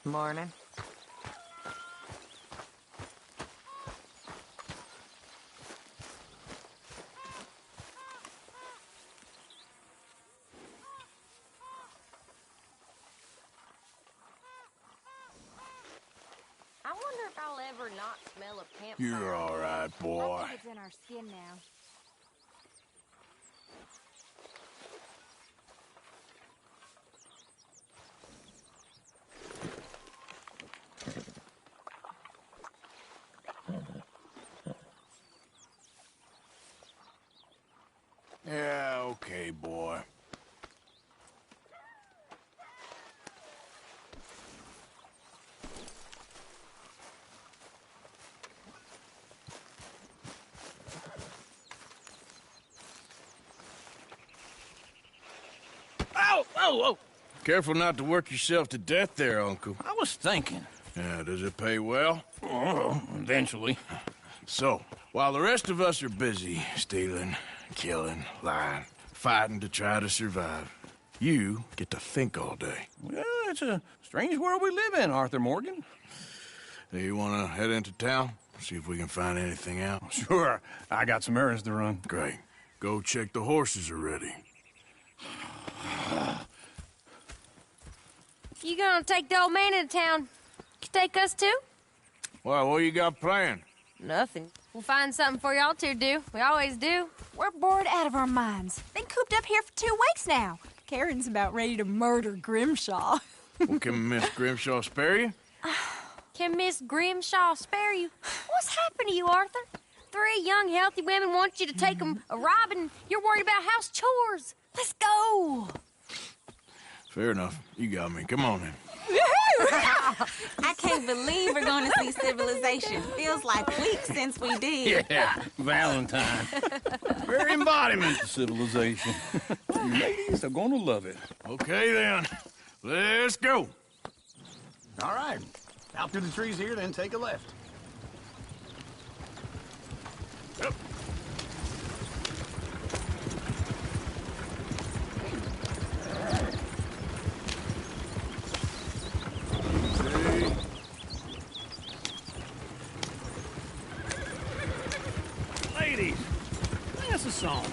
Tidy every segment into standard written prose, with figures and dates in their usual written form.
Morning. I wonder if I'll ever not smell a campfire. You're all right, boy. I think it's in our skin now. Yeah, okay, boy. Ow! Oh, oh! Careful not to work yourself to death there, Uncle. I was thinking. Yeah, does it pay well? Oh, eventually. So, while the rest of us are busy stealing, killing, lying, fighting to try to survive, you get to think all day. Well, it's a strange world we live in, Arthur Morgan. Do you want to head into town? See if we can find anything out? Sure, I got some errands to run. Great. Go check the horses are ready. You gonna take the old man into town? You take us too? Well, what you got planned? Nothing. We'll find something for y'all to do. We always do. We're bored out of our minds. Been cooped up here for 2 weeks now. Karen's about ready to murder Grimshaw. Well, can Miss Grimshaw spare you? Can Miss Grimshaw spare you? What's happened to you, Arthur? 3 young, healthy women want you to take them a robbing. You're worried about house chores. Let's go. Fair enough. You got me. Come on then. I can't believe we're going to see civilization. Feels like weeks since we did. Yeah, Valentine. Very embodiment of civilization. You ladies are gonna love it. Okay then. Let's go. All right. Out through the trees here, then take a left. Yep. Ladies, dance a song.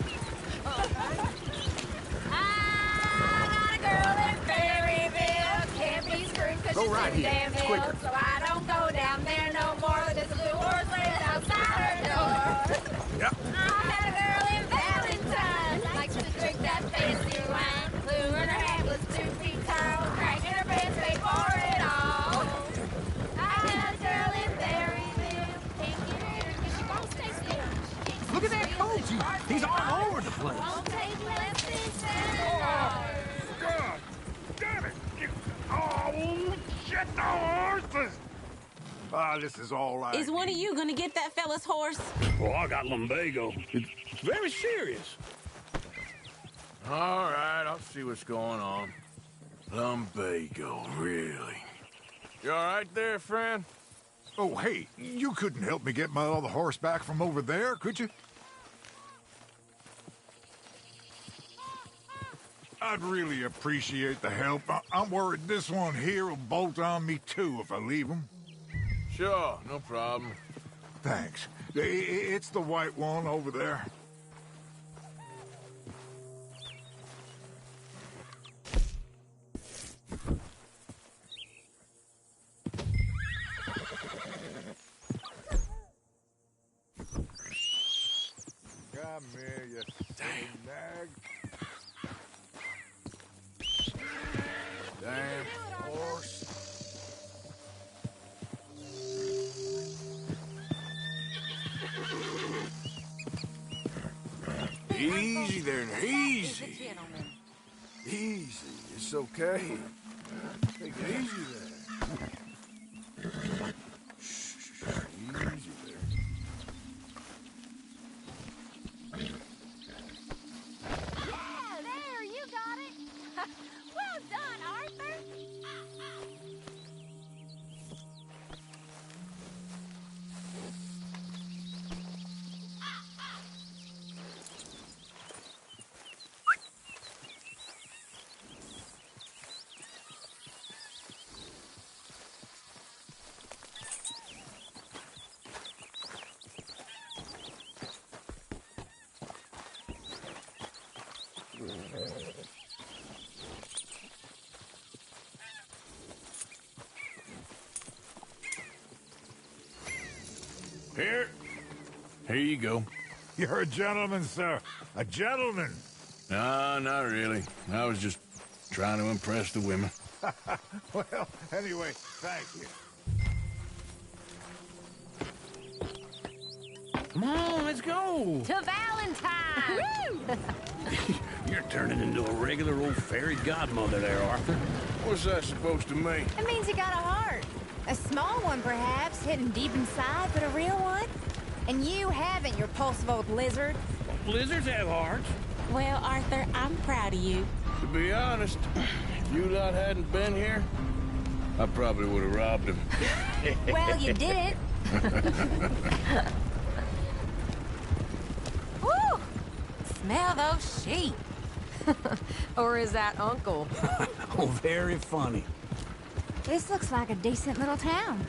Go right here. It's quicker. So I don't go down there no more. There's a little horse laid outside her door. Yep. I met a girl in Valentine. Likes to drink that fancy wine. Blue and her hat was 2 feet tall. Cracking her pants paid for it all. I met a girl in Berryville. Can't get her because she won't stay still. Look at that coach. He's all over the place. Won't take less than 7 hours. God damn it! Oh, shit, the horses! Ah, this is all right. Is one of you going to get that fella's horse? Oh, I got lumbago. It's very serious. All right, I'll see what's going on. Lumbago, really? You all right there, friend? Oh, hey, you couldn't help me get my other horse back from over there, could you? I'd really appreciate the help. I'm worried this one here will bolt on me too if I leave him. Sure, no problem. Thanks. It's the white one over there. Come here, you silly nag. Damn horse. Easy there, easy. Easy, it's okay. Take it easy there. Shh, easy there. Yeah, there, you got it. Well done, Arthur. Here. Here you go. You're a gentleman, sir. A gentleman. No, not really. I was just trying to impress the women. Well, anyway, thank you. Come on, let's go. To Valentine! You're turning into a regular old fairy godmother there, Arthur. What's that supposed to mean? It means you got a heart. A small one, perhaps, hidden deep inside, but a real one. And you haven't, you repulsive old lizard. Blizzards have hearts. Well, Arthur, I'm proud of you. To be honest, if you lot hadn't been here, I probably would have robbed him. Well, you didn't. Woo! Smell those sheep. Or is that Uncle? Oh, very funny. This looks like a decent little town.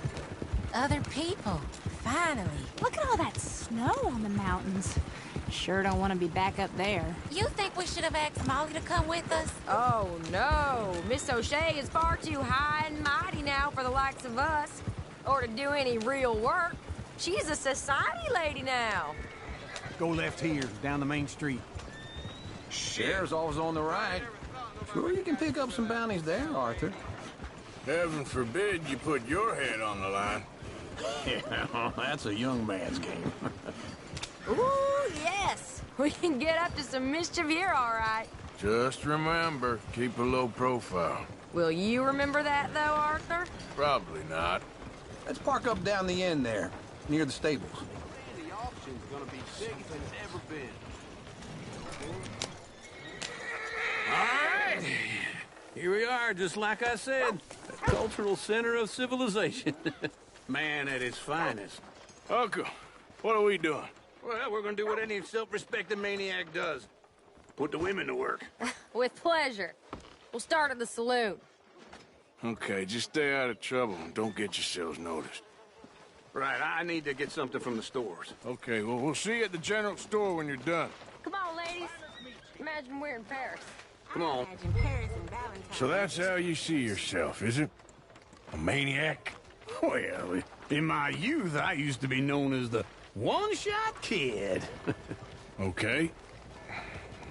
Other people. Finally. Look at all that snow on the mountains. Sure don't want to be back up there. You think we should have asked Molly to come with us? Oh, no. Miss O'Shea is far too high and mighty now for the likes of us. Or to do any real work. She's a society lady now. Go left here, down the main street. Sheriff's always on the right. Sure you can pick up some bounties there, Arthur. Heaven forbid you put your head on the line. Yeah, that's a young man's game. Ooh, yes. We can get up to some mischief here, all right. Just remember, keep a low profile. Will you remember that, though, Arthur? Probably not. Let's park up down the end there, near the stables. The auction's gonna be big as it's ever been. All right. Here we are, just like I said. The cultural center of civilization. Man at its finest. Uncle, what are we doing? Well, we're gonna do what any self-respecting maniac does. Put the women to work. With pleasure. We'll start at the saloon. Okay, just stay out of trouble and don't get yourselves noticed. Right, I need to get something from the stores. Okay, well, we'll see you at the general store when you're done. Come on, ladies. Imagine we're in Paris. Come on. Imagine Paris and Valentine. So that's how you see yourself, is it? A maniac? Well, in my youth, I used to be known as the one-shot kid. Okay.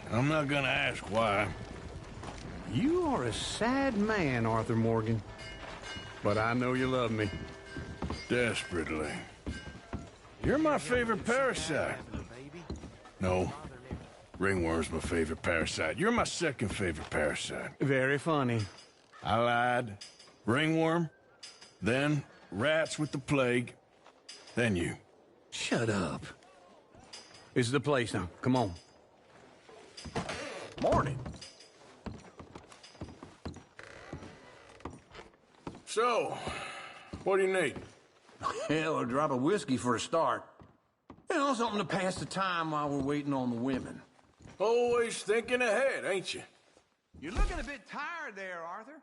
I'm not gonna ask why. You are a sad man, Arthur Morgan. But I know you love me. Desperately. You're my favorite parasite. No. Ringworm's my favorite parasite. You're my second favorite parasite. Very funny. I lied. Ringworm. Then rats with the plague. Then you. Shut up. This is the place now. Come on. Morning. So, what do you need? Hell, a drop of whiskey for a start. You know, something to pass the time while we're waiting on the women. Always thinking ahead, ain't you? You're looking a bit tired there, Arthur.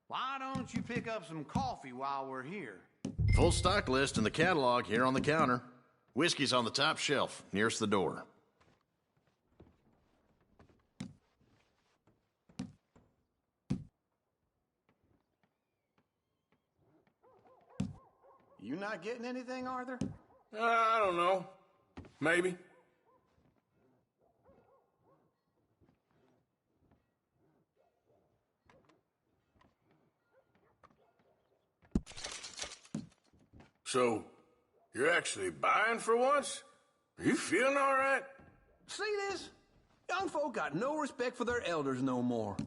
Why don't you pick up some coffee while we're here? Full stock list in the catalog here on the counter. Whiskey's on the top shelf, nearest the door. You not getting anything, Arthur? I don't know. Maybe. So, you're actually buying for once? Are you feeling all right? See this? Young folk got no respect for their elders no more.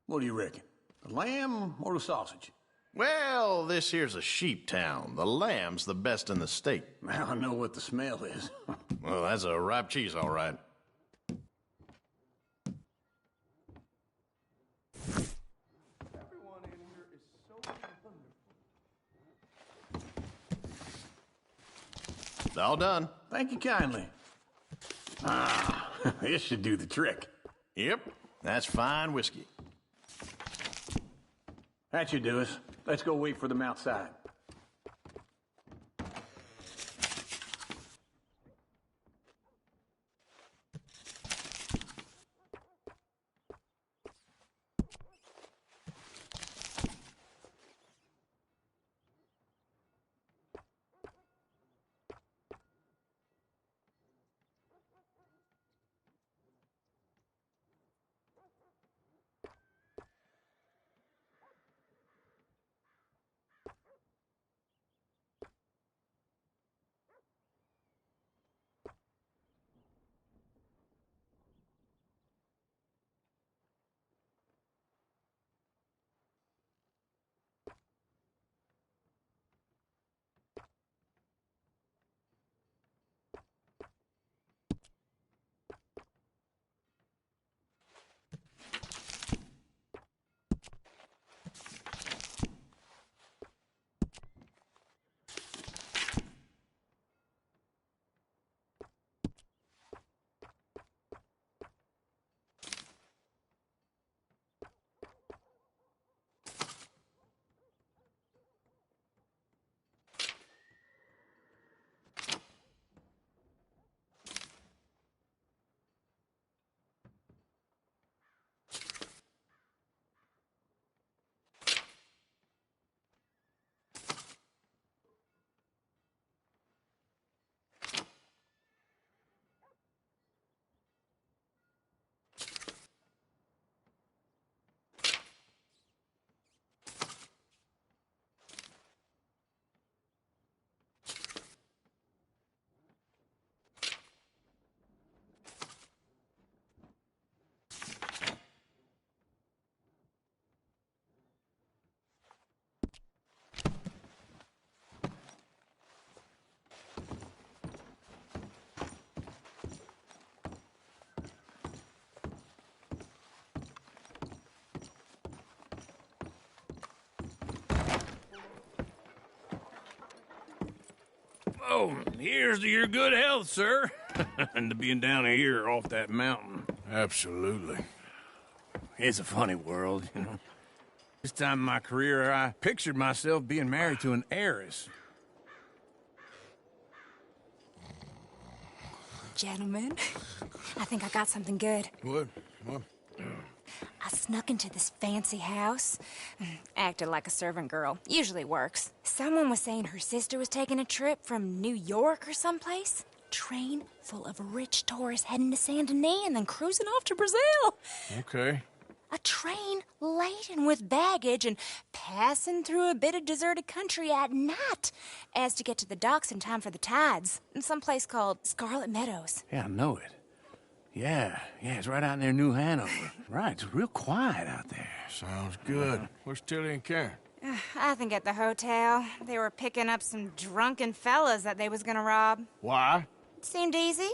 What do you reckon? The lamb or the sausage? Well, this here's a sheep town. The lamb's the best in the state. Now I know what the smell is. Well, that's a ripe cheese, all right. Everyone in here is so wonderful. All done. Thank you kindly. Ah, this should do the trick. Yep, that's fine whiskey. That should do us. Let's go wait for them outside. Oh, here's to your good health, sir. And to being down here off that mountain. Absolutely. It's a funny world, you know. This time in my career, I pictured myself being married to an heiress. Gentlemen, I think I got something good. What? I snuck into this fancy house. Acted like a servant girl. Usually works. Someone was saying her sister was taking a trip from New York or someplace. Train full of rich tourists heading to Saint Denis and then cruising off to Brazil. Okay. A train laden with baggage and passing through a bit of deserted country at night as to get to the docks in time for the tides in some place called Scarlet Meadows. Yeah, I know it. Yeah, it's right out near New Hanover. Right, it's real quiet out there. Sounds good. Where's Tilly and Karen? I think at the hotel. They were picking up some drunken fellas that they was gonna rob. Why? Seemed easy.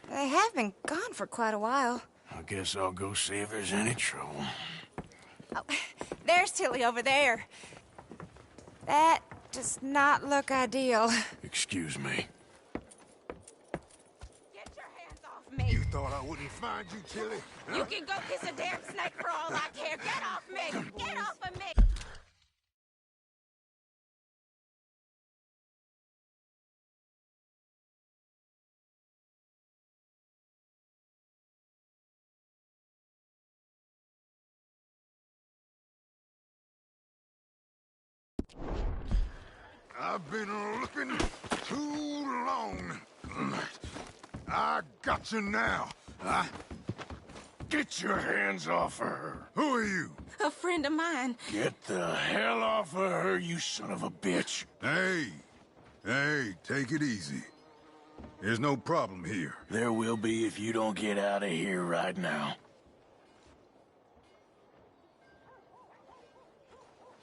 They have been gone for quite a while. I guess I'll go see if there's any trouble. Oh, there's Tilly over there. That does not look ideal. Excuse me. Get your hands off me. You thought I wouldn't find you, Tilly? Huh? You can go kiss a damn snake for all I care. Get off me! Get off of me! I've been looking too long. I got you now. Get your hands off of her. Who are you? A friend of mine. Get the hell off of her, you son of a bitch. Hey, take it easy. There's no problem here. There will be if you don't get out of here right now.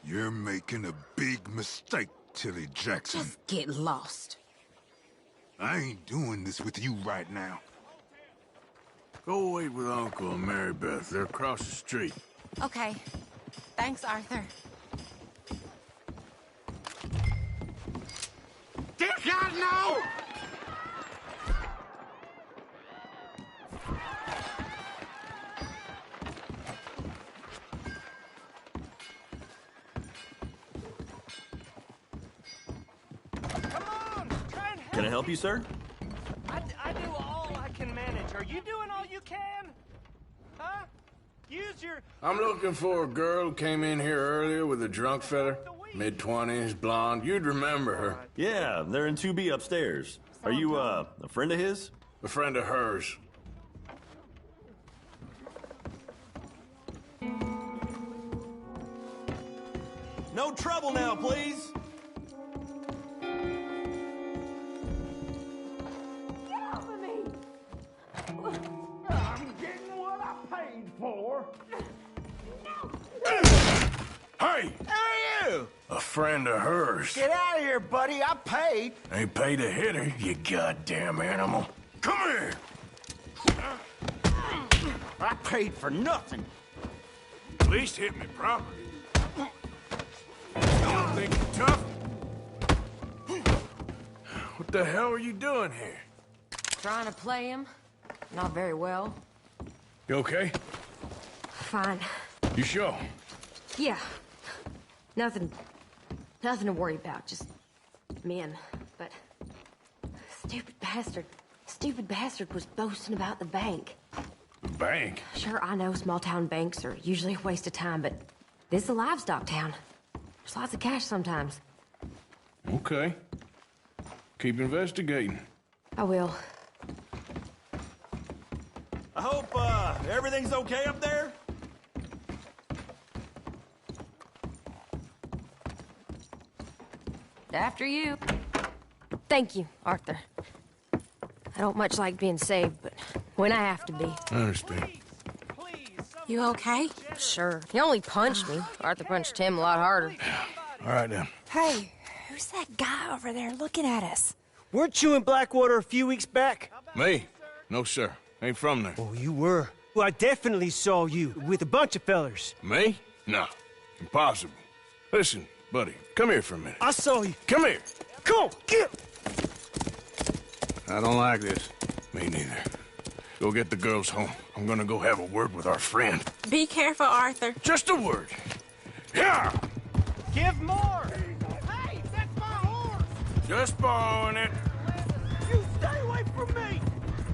You're making a big mistake, Tilly Jackson. Just get lost. I ain't doing this with you right now. Go wait with Uncle and Mary Beth. They're across the street. Okay. Thanks, Arthur. Dick, God, no! Can I help you, sir? I do all I can manage. Are you doing all you can? Huh? Use your... I'm looking for a girl who came in here earlier with a drunk fella. Mid-20s, blonde. You'd remember her. Yeah, they're in 2B upstairs. Are you, a friend of his? A friend of hers. No trouble now, please. I'm getting what I paid for. Hey! Who are you? A friend of hers. Get out of here, buddy. I paid. Ain't paid to hit her, you goddamn animal. Come here! I paid for nothing. At least hit me properly. Still think you're tough? What the hell are you doing here? Trying to play him. Not very well. You okay? Fine. You sure? Yeah. Nothing to worry about. Just men. But stupid bastard was boasting about the bank. Bank? Sure, I know small town banks are usually a waste of time, but this is a livestock town. There's lots of cash sometimes. Okay. Keep investigating. I will. I hope, everything's okay up there? After you. Thank you, Arthur. I don't much like being saved, but when I have to be. I understand. You okay? Sure. He only punched me. Arthur punched him a lot harder. All right, then. Hey, who's that guy over there looking at us? Weren't you in Blackwater a few weeks back? Me? No, sir. Ain't from there. Oh, you were. Well, I definitely saw you with a bunch of fellers. Me? No. Impossible. Listen, buddy, come here for a minute. I saw you. Come here. Come on, get. I don't like this. Me neither. Go get the girls home. I'm gonna go have a word with our friend. Be careful, Arthur. Just a word. Yeah! Give more! Hey, that's my horse! Just borrowing it. You stay away from me!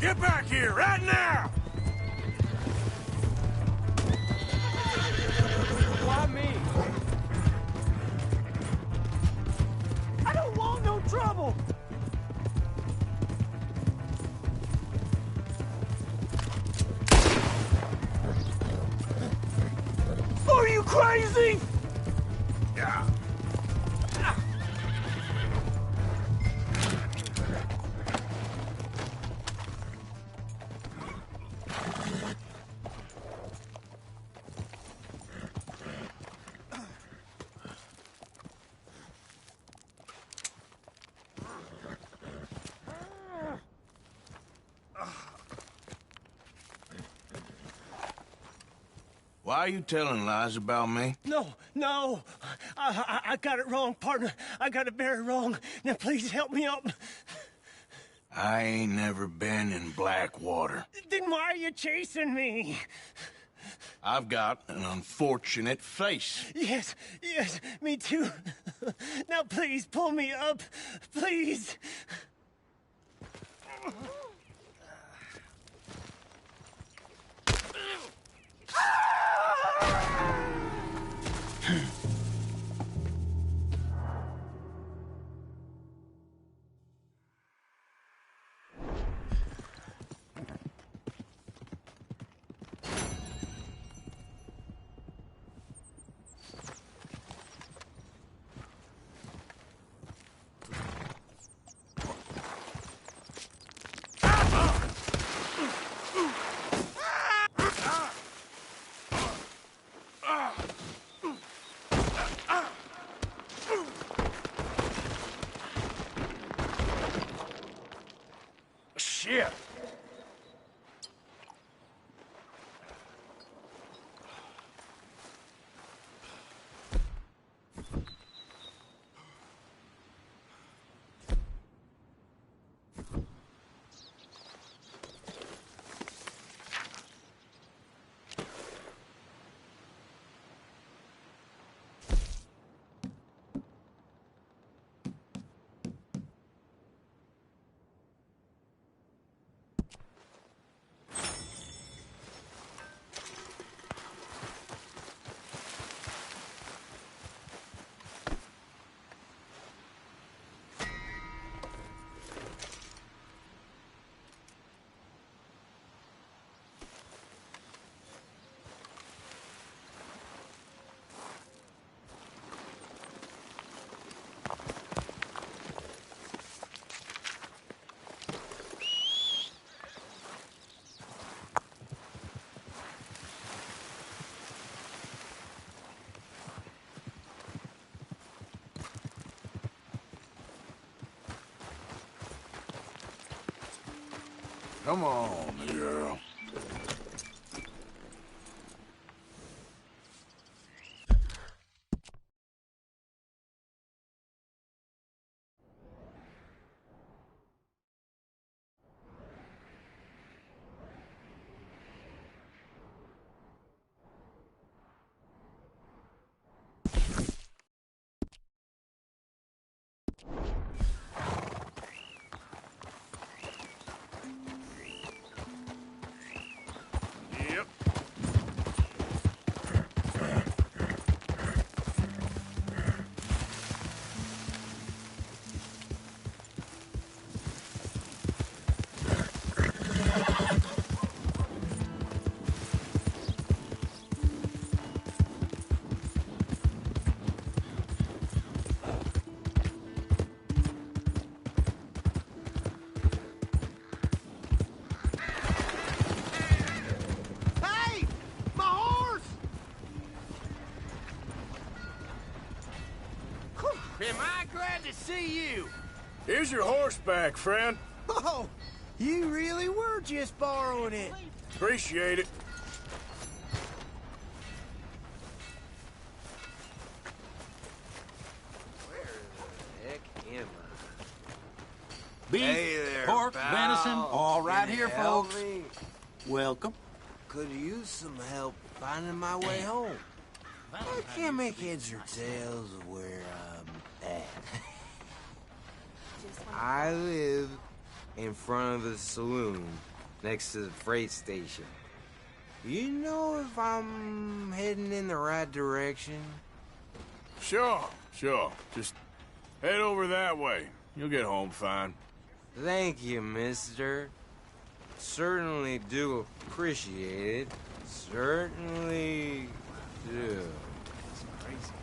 Get back here, right now! Why me? I don't want no trouble! Are you crazy? Yeah. Why are you telling lies about me? No. I got it wrong, partner. I got it very wrong. Now, please help me up. I ain't never been in Blackwater. Then why are you chasing me? I've got an unfortunate face. Yes, me too. Now, please, pull me up. Please. Shit! Come on, girl. Am I glad to see you? Here's your horseback, friend. Oh, you really were just borrowing it. Appreciate it. Where the heck am I? Beef, Hey there, pork, pal. venison, all right Can here, you help folks. me? Welcome. Could use some help finding my way home. I can't make heads or tails of where I'm at. I live in front of a saloon next to the freight station. You know if I'm heading in the right direction? Sure. Just head over that way. You'll get home fine. Thank you, mister. Certainly do appreciate it. Certainly do. It's crazy.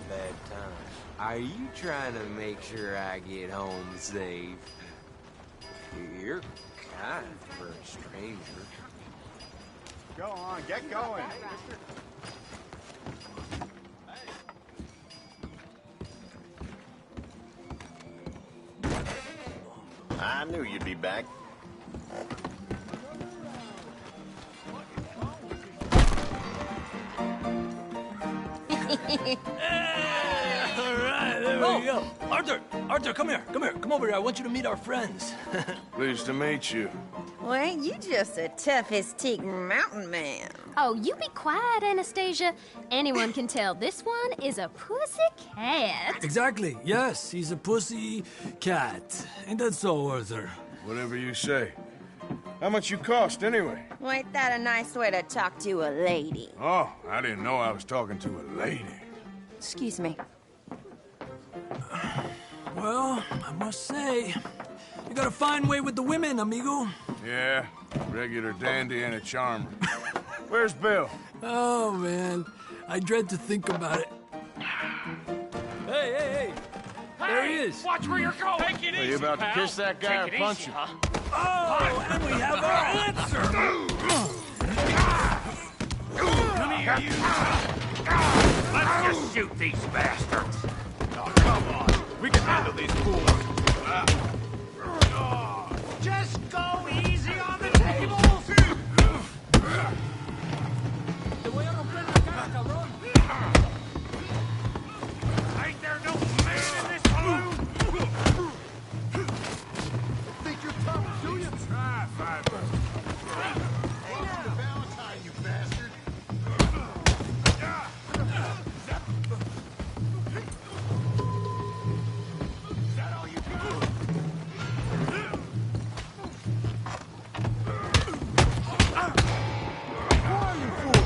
Bad time. Are you trying to make sure I get home safe? You're kind for a stranger. Go on, get going. I knew you'd be back. All right, there we go. Arthur, come here. Come over here. I want you to meet our friends. Pleased to meet you. Well, ain't you just a toughest teak mountain man? Oh, you be quiet, Anastasia. Anyone can tell this one is a pussy cat. Exactly. Yes, he's a pussy cat. Ain't that so, Arthur? Whatever you say. How much you cost, anyway? Well, ain't that a nice way to talk to a lady? Oh, I didn't know I was talking to a lady. Excuse me. Well, I must say, you got a fine way with the women, amigo. Yeah, regular dandy and a charmer. Where's Bill? Oh, man. I dread to think about it. Hey! There he is. Watch where you're going. Take it Are you about to kiss that guy or punch him? Oh, and we have our answer. Come here, you. Let's just shoot these bastards. Oh, come on. We can handle these fools. Just go easy on the tables. Ain't there no man in this saloon? Think you're tough, do you? Try, Fiver. Welcome to Valentine, you bastard. Is that all you got? Who are you for?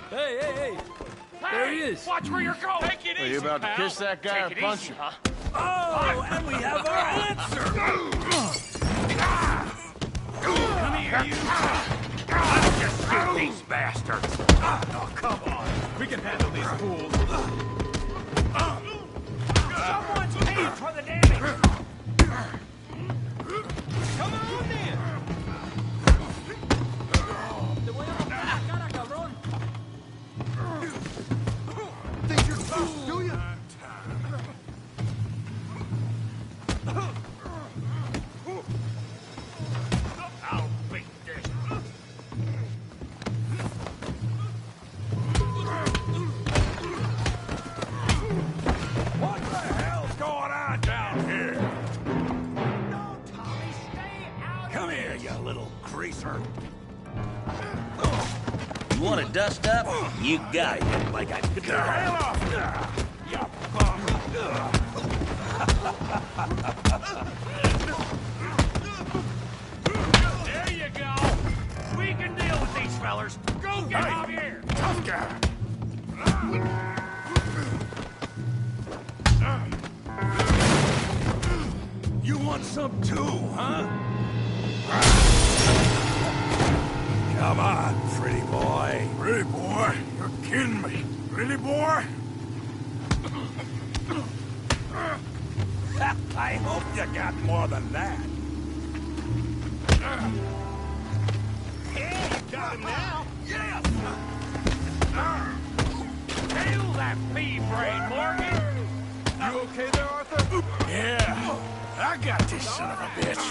Hey! There he is. Watch where you're going. Take it Are easy, you about to pal. kiss that guy or Take it punch easy, him? huh? Oh, and we have our answer. Come here, you. Let's just shoot these bastards. Oh, come on. We can handle these fools. Someone's paid for the damage. Come on, then. Think you're tough, do you? I'll beat this. What the hell's going on down here? No, Tommy, stay out. Come here, you little greaser. You want to dust up? You got it. Like I get the hell off! You bum! There you go! We can deal with these fellers! Go get Javier! Tough guy! You want some too, huh? Come on, pretty boy. Pretty boy? You're kidding me. Pretty boy? I hope you got more than that. Yeah, you got him now. Yes! Kill that pea-brain, Morgan! You okay there, Arthur? Yeah, I got this son of a bitch.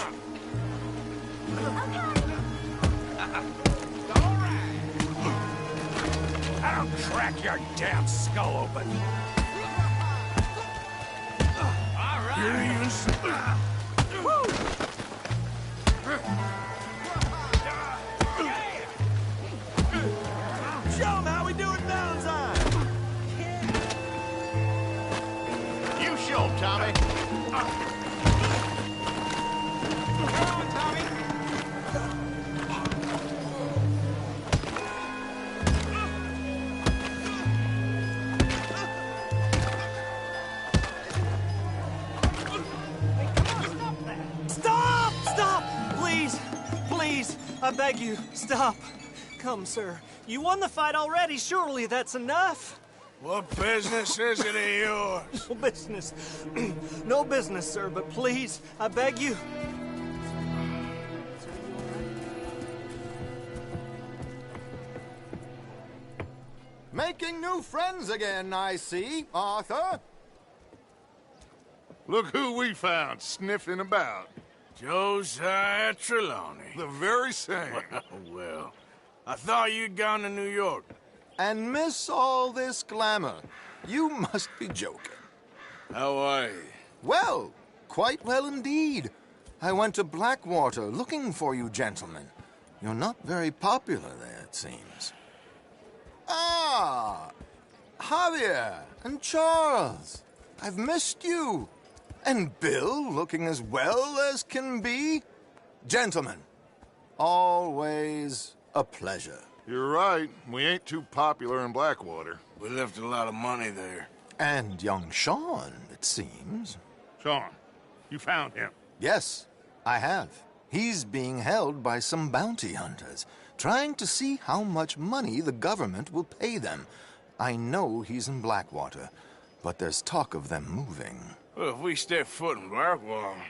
I'll crack your damn skull open. All right. You're even... Show him how we do it Valentine. You show him, Tommy. Come on, Tommy. Stop! Stop! Please! Please! I beg you, stop. Come, sir. You won the fight already. Surely that's enough. What business is it of yours? No business. No business, sir, but please, I beg you. Making new friends again, I see, Arthur. Look who we found sniffing about. Josiah Trelawney. The very same. Well, I thought you'd gone to New York. And miss all this glamour. You must be joking. How are you? Well, quite well indeed. I went to Blackwater looking for you gentlemen. You're not very popular there, it seems. Ah, Javier and Charles. I've missed you. And Bill looking as well as can be. Gentlemen, always a pleasure. You're right. We ain't too popular in Blackwater. We left a lot of money there. And young Sean, it seems. Sean, you found him? Yes, I have. He's being held by some bounty hunters, trying to see how much money the government will pay them. I know he's in Blackwater, but there's talk of them moving. Well, if we step foot in Blackwater...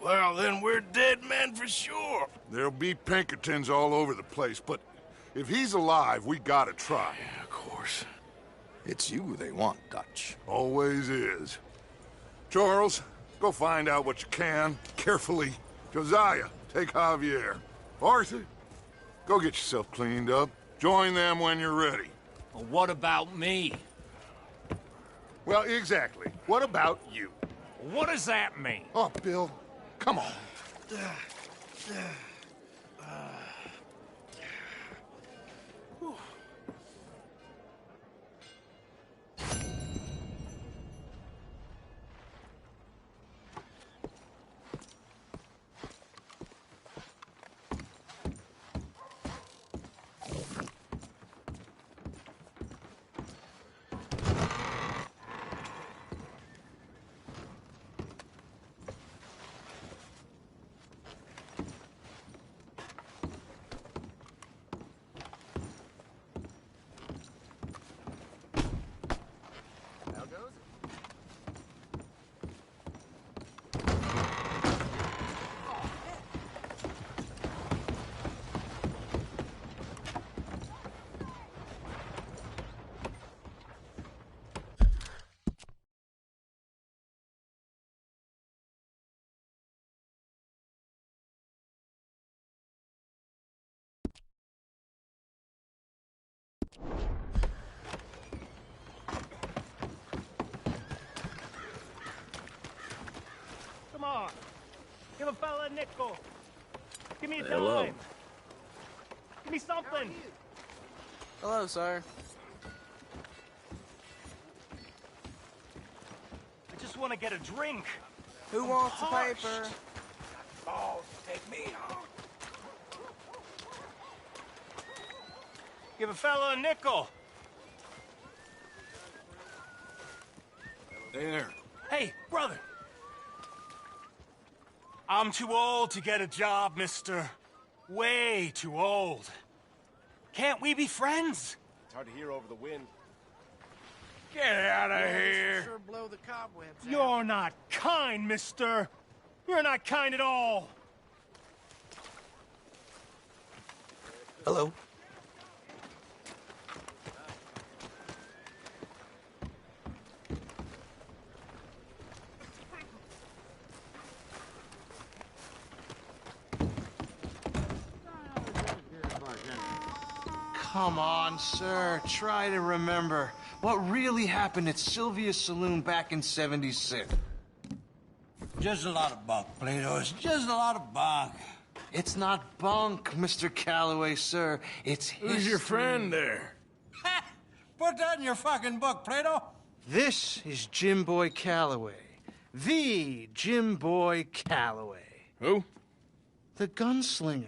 Well, then we're dead men for sure. There'll be Pinkertons all over the place, but if he's alive, we gotta try. Yeah, of course. It's you they want, Dutch. Always is. Charles, go find out what you can, carefully. Josiah, take Javier. Arthur, go get yourself cleaned up. Join them when you're ready. Well, what about me? Well, exactly. What about you? What does that mean? Oh, Bill, come on. Come on. Give a fella a nickel. Give me a Hello. dime. Give me something. Hello, sir. I just want to get a drink. Who wants the paper? Balls, take me home. Give a fella a nickel. There. Hey, brother. I'm too old to get a job, mister. Way too old. Can't we be friends? It's hard to hear over the wind. Get out of here. Sure blow the cobwebs out. You're not kind, mister. You're not kind at all. Hello. Come on, sir. Try to remember what really happened at Sylvia's Saloon back in '76. Just a lot of bunk, Plato. It's just a lot of bunk. It's not bunk, Mr. Calloway, sir. It's Who's your friend there? Put that in your fucking book, Plato. This is Jim Boy Calloway. The Jim Boy Calloway. Who? The gunslinger.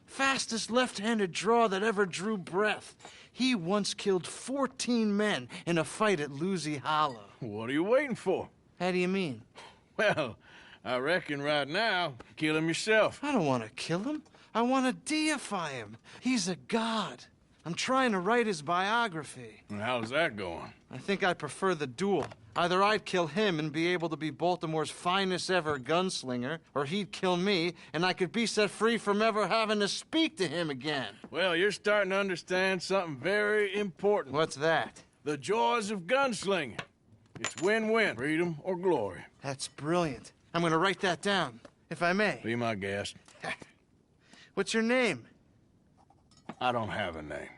Fastest left-handed draw that ever drew breath. He once killed 14 men in a fight at Lucy Hollow. What are you waiting for? How do you mean? Well, I reckon right now, kill him yourself. I don't want to kill him. I want to deify him. He's a god. I'm trying to write his biography. And how's that going? I think I prefer the duel. Either I'd kill him and be able to be Baltimore's finest ever gunslinger, or he'd kill me and I could be set free from ever having to speak to him again. Well, you're starting to understand something very important. What's that? The joys of gunslinging. It's win-win, freedom or glory. That's brilliant. I'm gonna write that down, if I may. Be my guest. What's your name? I don't have a name.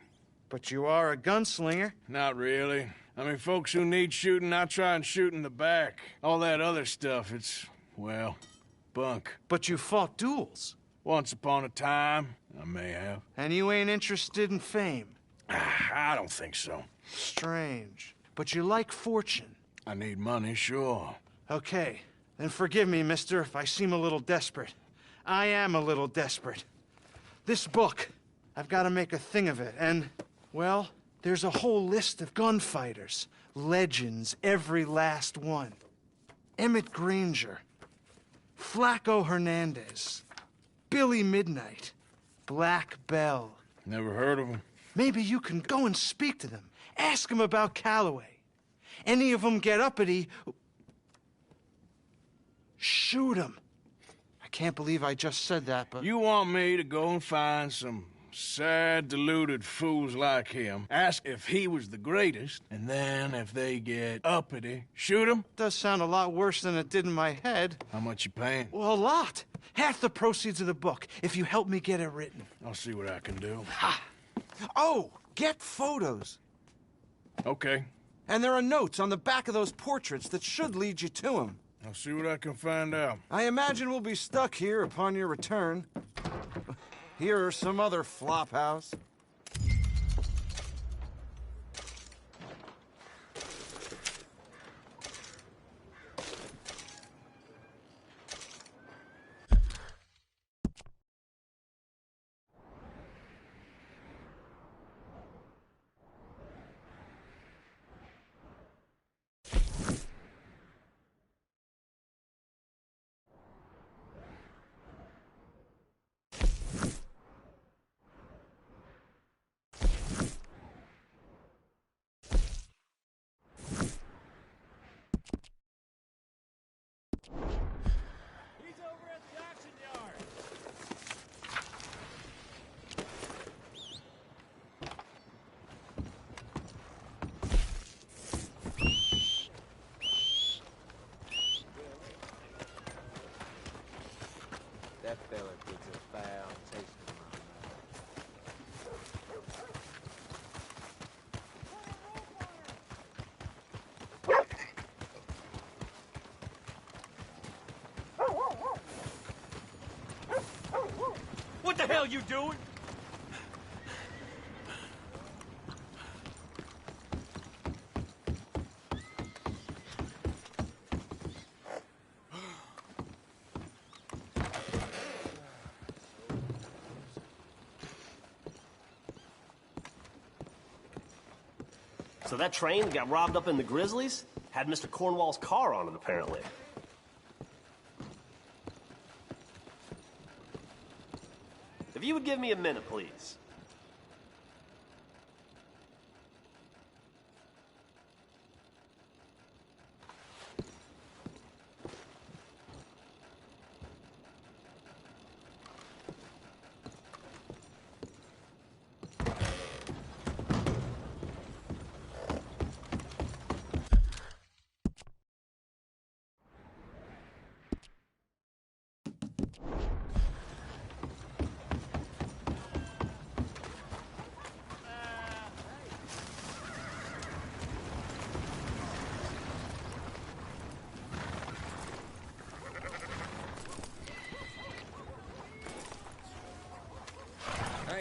But you are a gunslinger. Not really. I mean, folks who need shooting, I try and shoot in the back. All that other stuff, it's, well, bunk. But you fought duels. Once upon a time, I may have. And you ain't interested in fame. I don't think so. Strange. But you like fortune. I need money, sure. Okay. Then forgive me, mister, if I seem a little desperate. I am a little desperate. This book, I've got to make a thing of it, and, well, there's a whole list of gunfighters. Legends, every last one. Emmett Granger, Flaco Hernandez, Billy Midnight, Black Bell. Never heard of them. Maybe you can go and speak to them. Ask them about Calloway. Any of them get uppity, shoot them. I can't believe I just said that, but... You want me to go and find some sad, deluded fools like him, ask if he was the greatest, and then if they get uppity, shoot him? Does sound a lot worse than it did in my head. How much you paying? Well, a lot. Half the proceeds of the book, if you help me get it written. I'll see what I can do. Ha! Oh, get photos. Okay. And there are notes on the back of those portraits that should lead you to him. I'll see what I can find out. I imagine we'll be stuck here upon your return. Here or some other flop house. That fella gets a foul taste in my mouth. What the hell you doing? So that train that got robbed up in the Grizzlies had Mr. Cornwall's car on it, apparently. If you would give me a minute, please.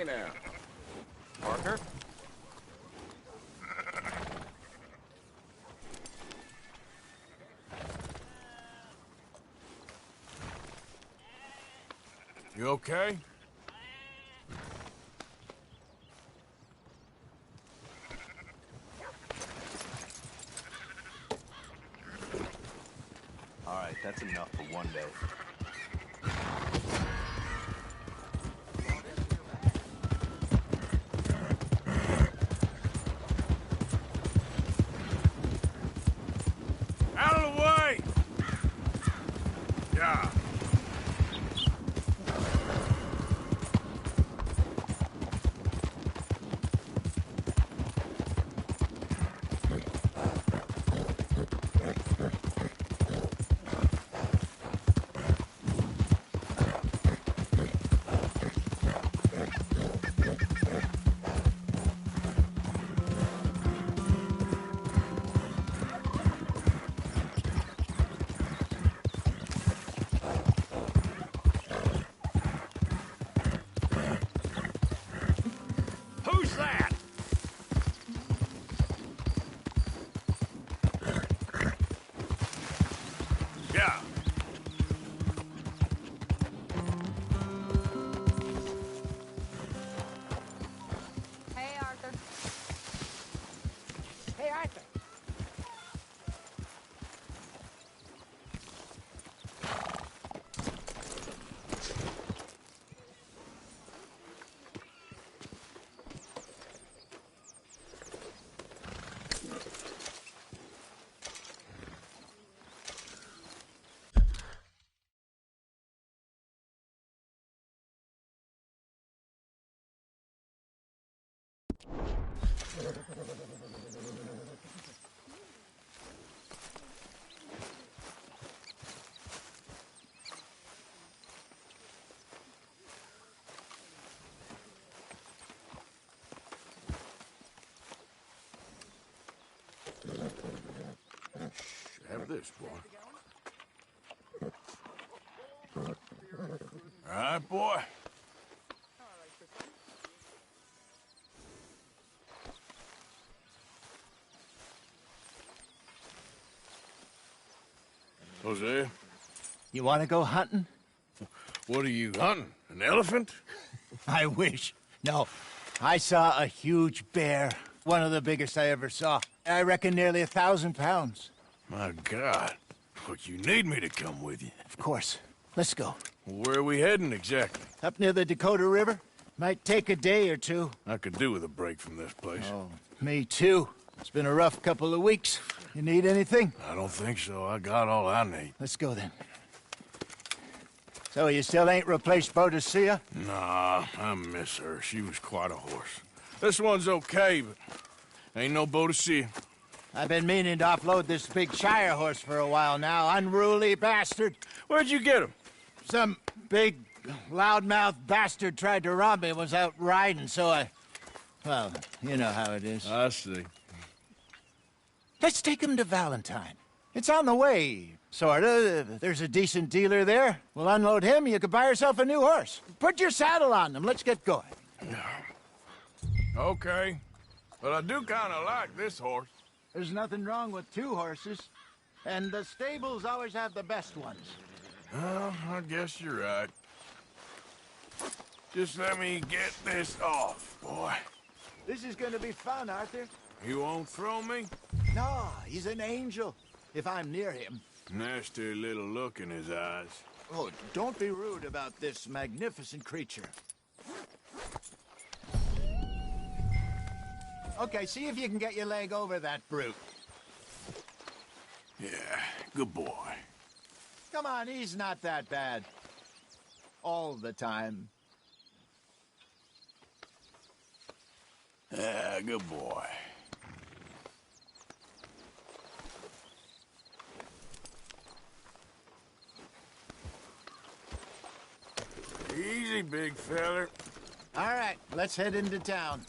now. Parker? You okay? All right, that's enough for one day. Out of the way! Yeah. Who's that? Yeah. Hey, Arthur. Hey, Arthur. Have this, boy. All right, boy. Hosea, You want to go hunting? what are you hunting? An elephant? I wish. No. I saw a huge bear. One of the biggest I ever saw. I reckon nearly 1,000 pounds. My God. But you need me to come with you. Of course. Let's go. Where are we heading exactly? Up near the Dakota River. Might take a day or two. I could do with a break from this place. Oh, me too. It's been a rough couple of weeks. You need anything? I don't think so. I got all I need. Let's go then. So you still ain't replaced Boadicea? Nah, I miss her. She was quite a horse. This one's okay, but ain't no Boadicea. I've been meaning to offload this big Shire horse for a while now. Unruly bastard. Where'd you get him? Some big, loudmouth bastard tried to rob me and was out riding, so I... Well, you know how it is. I see. Let's take him to Valentine. It's on the way, sorta. There's a decent dealer there. We'll unload him, you could buy yourself a new horse. Put your saddle on them, let's get going. Okay. But I do kind of like this horse. There's nothing wrong with two horses. And the stables always have the best ones. Well, I guess you're right. Just let me get this off, boy. This is gonna be fun, Arthur. You won't throw me? No, he's an angel. If I'm near him. Nasty little look in his eyes. Oh, don't be rude about this magnificent creature. Okay, see if you can get your leg over that brute. Yeah, good boy. Come on, he's not that bad. All the time. Yeah, good boy. Easy, big feller. All right, let's head into town.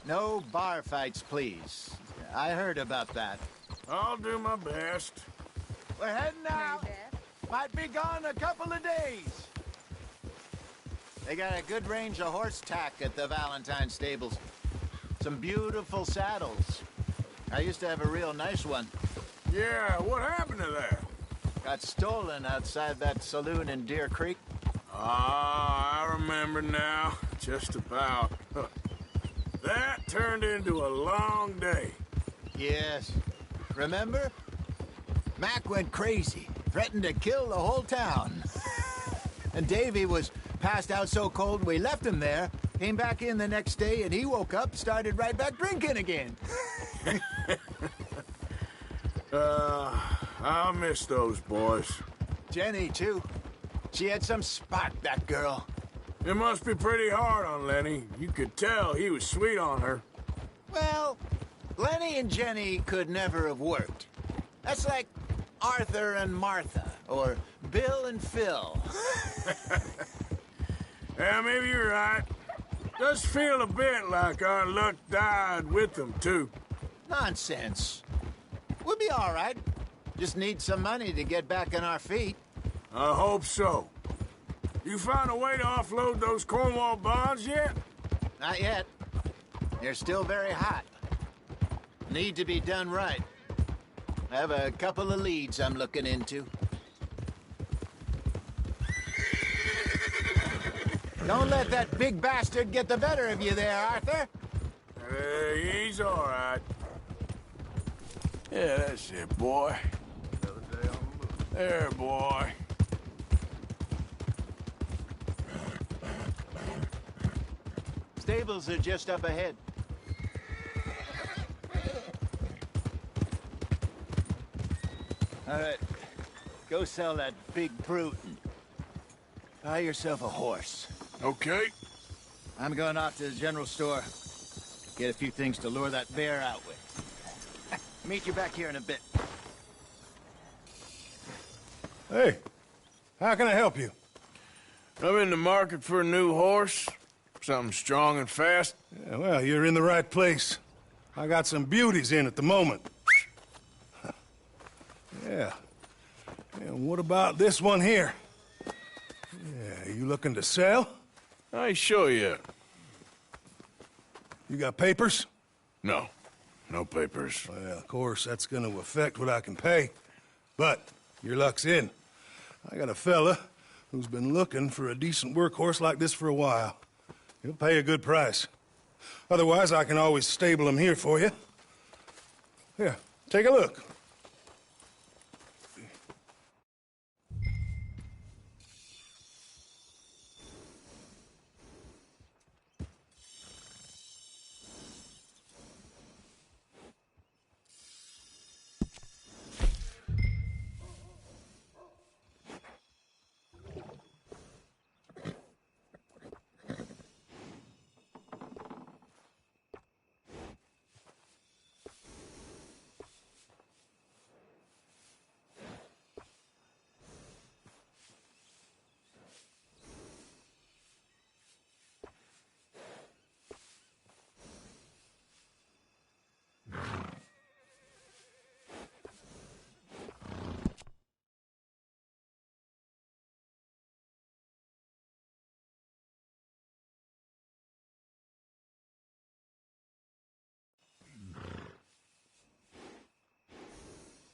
No bar fights, please. I heard about that. I'll do my best. We're heading out. Might be gone a couple of days. They got a good range of horse tack at the Valentine stables. Some beautiful saddles. I used to have a real nice one. Yeah, what happened to that? Got stolen outside that saloon in Deer Creek. Ah, I remember now. Just about. Huh. That turned into a long day. Yes. Remember? Mac went crazy, threatened to kill the whole town. And Davy was passed out so cold we left him there, came back in the next day, and he woke up, started right back drinking again. I'll miss those boys. Jenny, too. She had some spark, that girl. It must be pretty hard on Lenny. You could tell he was sweet on her. Well, Lenny and Jenny could never have worked. That's like Arthur and Martha, or Bill and Phil. Yeah, maybe you're right. Does feel a bit like our luck died with them, too. Nonsense. We'll be all right. Just need some money to get back on our feet. I hope so. You found a way to offload those Cornwall bonds yet? Not yet. They're still very hot. Need to be done right. I have a couple of leads I'm looking into. Don't let that big bastard get the better of you there, Arthur. He's all right. Yeah, that's it, boy. There, boy. Stables are just up ahead. All right, go sell that big brute and buy yourself a horse. Okay. I'm going off to the general store. Get a few things to lure that bear out with. Meet you back here in a bit. Hey, how can I help you? I'm in the market for a new horse. Something strong and fast. Yeah, well, you're in the right place. I got some beauties in at the moment. Yeah. And what about this one here? Yeah, you looking to sell? I ain't sure yet. You got papers? No. No papers. Well, of course, that's gonna affect what I can pay. But your luck's in. I got a fella who's been looking for a decent workhorse like this for a while. He'll pay a good price. Otherwise, I can always stable him here for you. Here, take a look.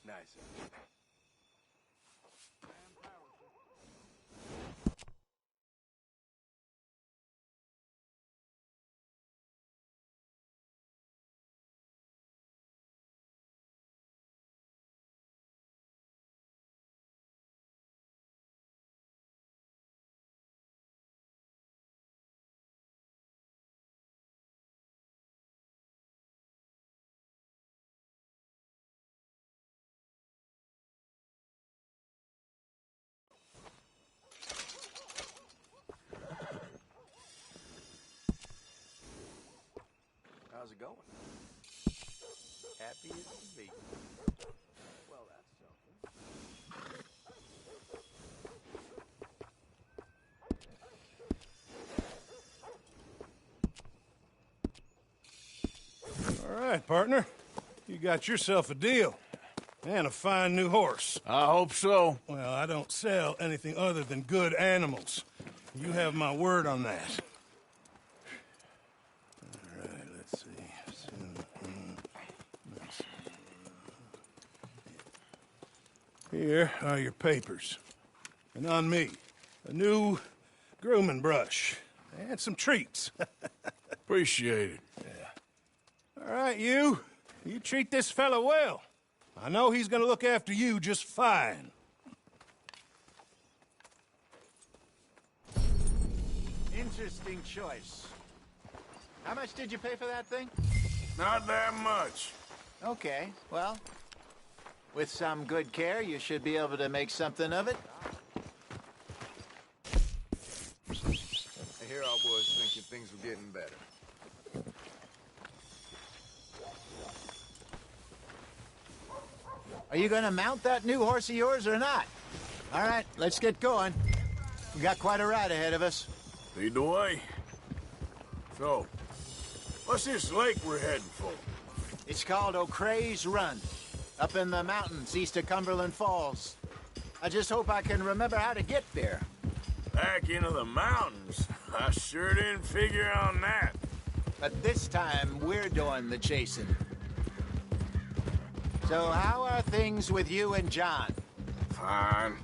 Nice. How's it going? Happy as can be. Well, that's something. All right, partner. You got yourself a deal. And a fine new horse. I hope so. Well, I don't sell anything other than good animals. You have my word on that. All right, let's see. Here are your papers. And on me, a new grooming brush and some treats. Appreciate it. Yeah. All right, you treat this fella well. I know he's gonna look after you just fine. Interesting choice. How much did you pay for that thing? Not that much. Okay, well, with some good care, you should be able to make something of it. Here I was thinking things were getting better. Are you gonna mount that new horse of yours or not? All right, let's get going. We got quite a ride ahead of us. Lead the way. So, what's this lake we're heading for? It's called O'Creagh's Run, up in the mountains east of Cumberland Falls. I just hope I can remember how to get there. Back into the mountains? I sure didn't figure on that. But this time, we're doing the chasing. So how are things with you and John? Fine.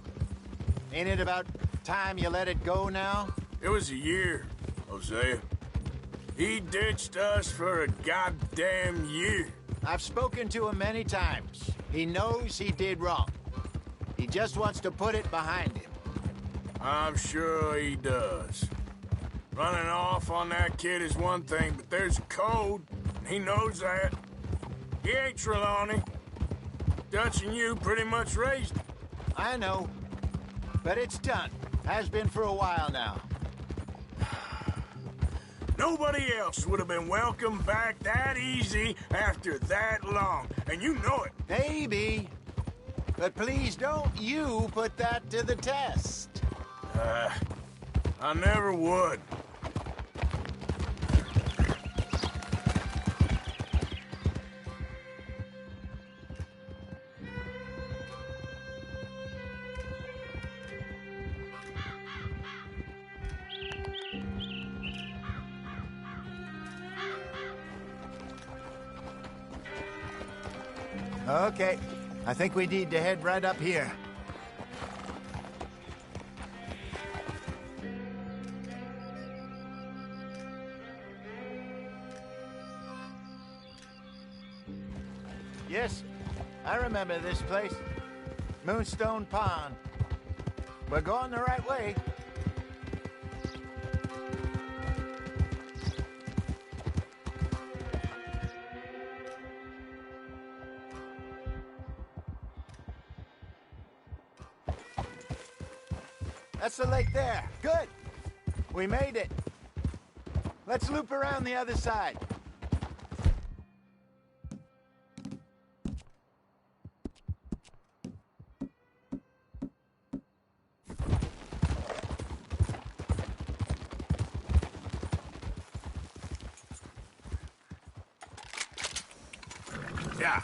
Ain't it about time you let it go now? It was a year, Hosea. He ditched us for a goddamn year. I've spoken to him many times. He knows he did wrong. He just wants to put it behind him. I'm sure he does. Running off on that kid is one thing, but there's a code. He knows that. He ain't Trelawney. Dutch and you pretty much raised him. I know. But it's done. Has been for a while now. Nobody else would have been welcomed back that easy after that long, and you know it. Maybe. But please don't you put that to the test. I never would. Okay. I think we need to head right up here. Yes, I remember this place. Moonstone Pond. We're going the right way. That's the lake there. Good. We made it. Let's loop around the other side. Yeah.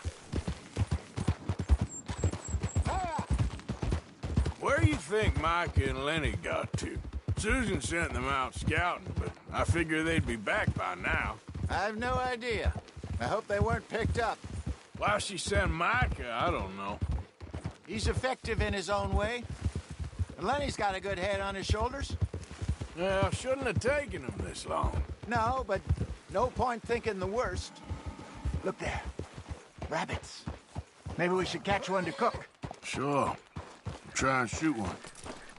Where do you think Micah and Lenny got to? Susan sent them out scouting, but I figure they'd be back by now. I've no idea. I hope they weren't picked up. Why she sent Micah, I don't know. He's effective in his own way. And Lenny's got a good head on his shoulders. Well, shouldn't have taken him this long. No, but no point thinking the worst. Look there. Rabbits. Maybe we should catch one to cook. Sure. Try and shoot one.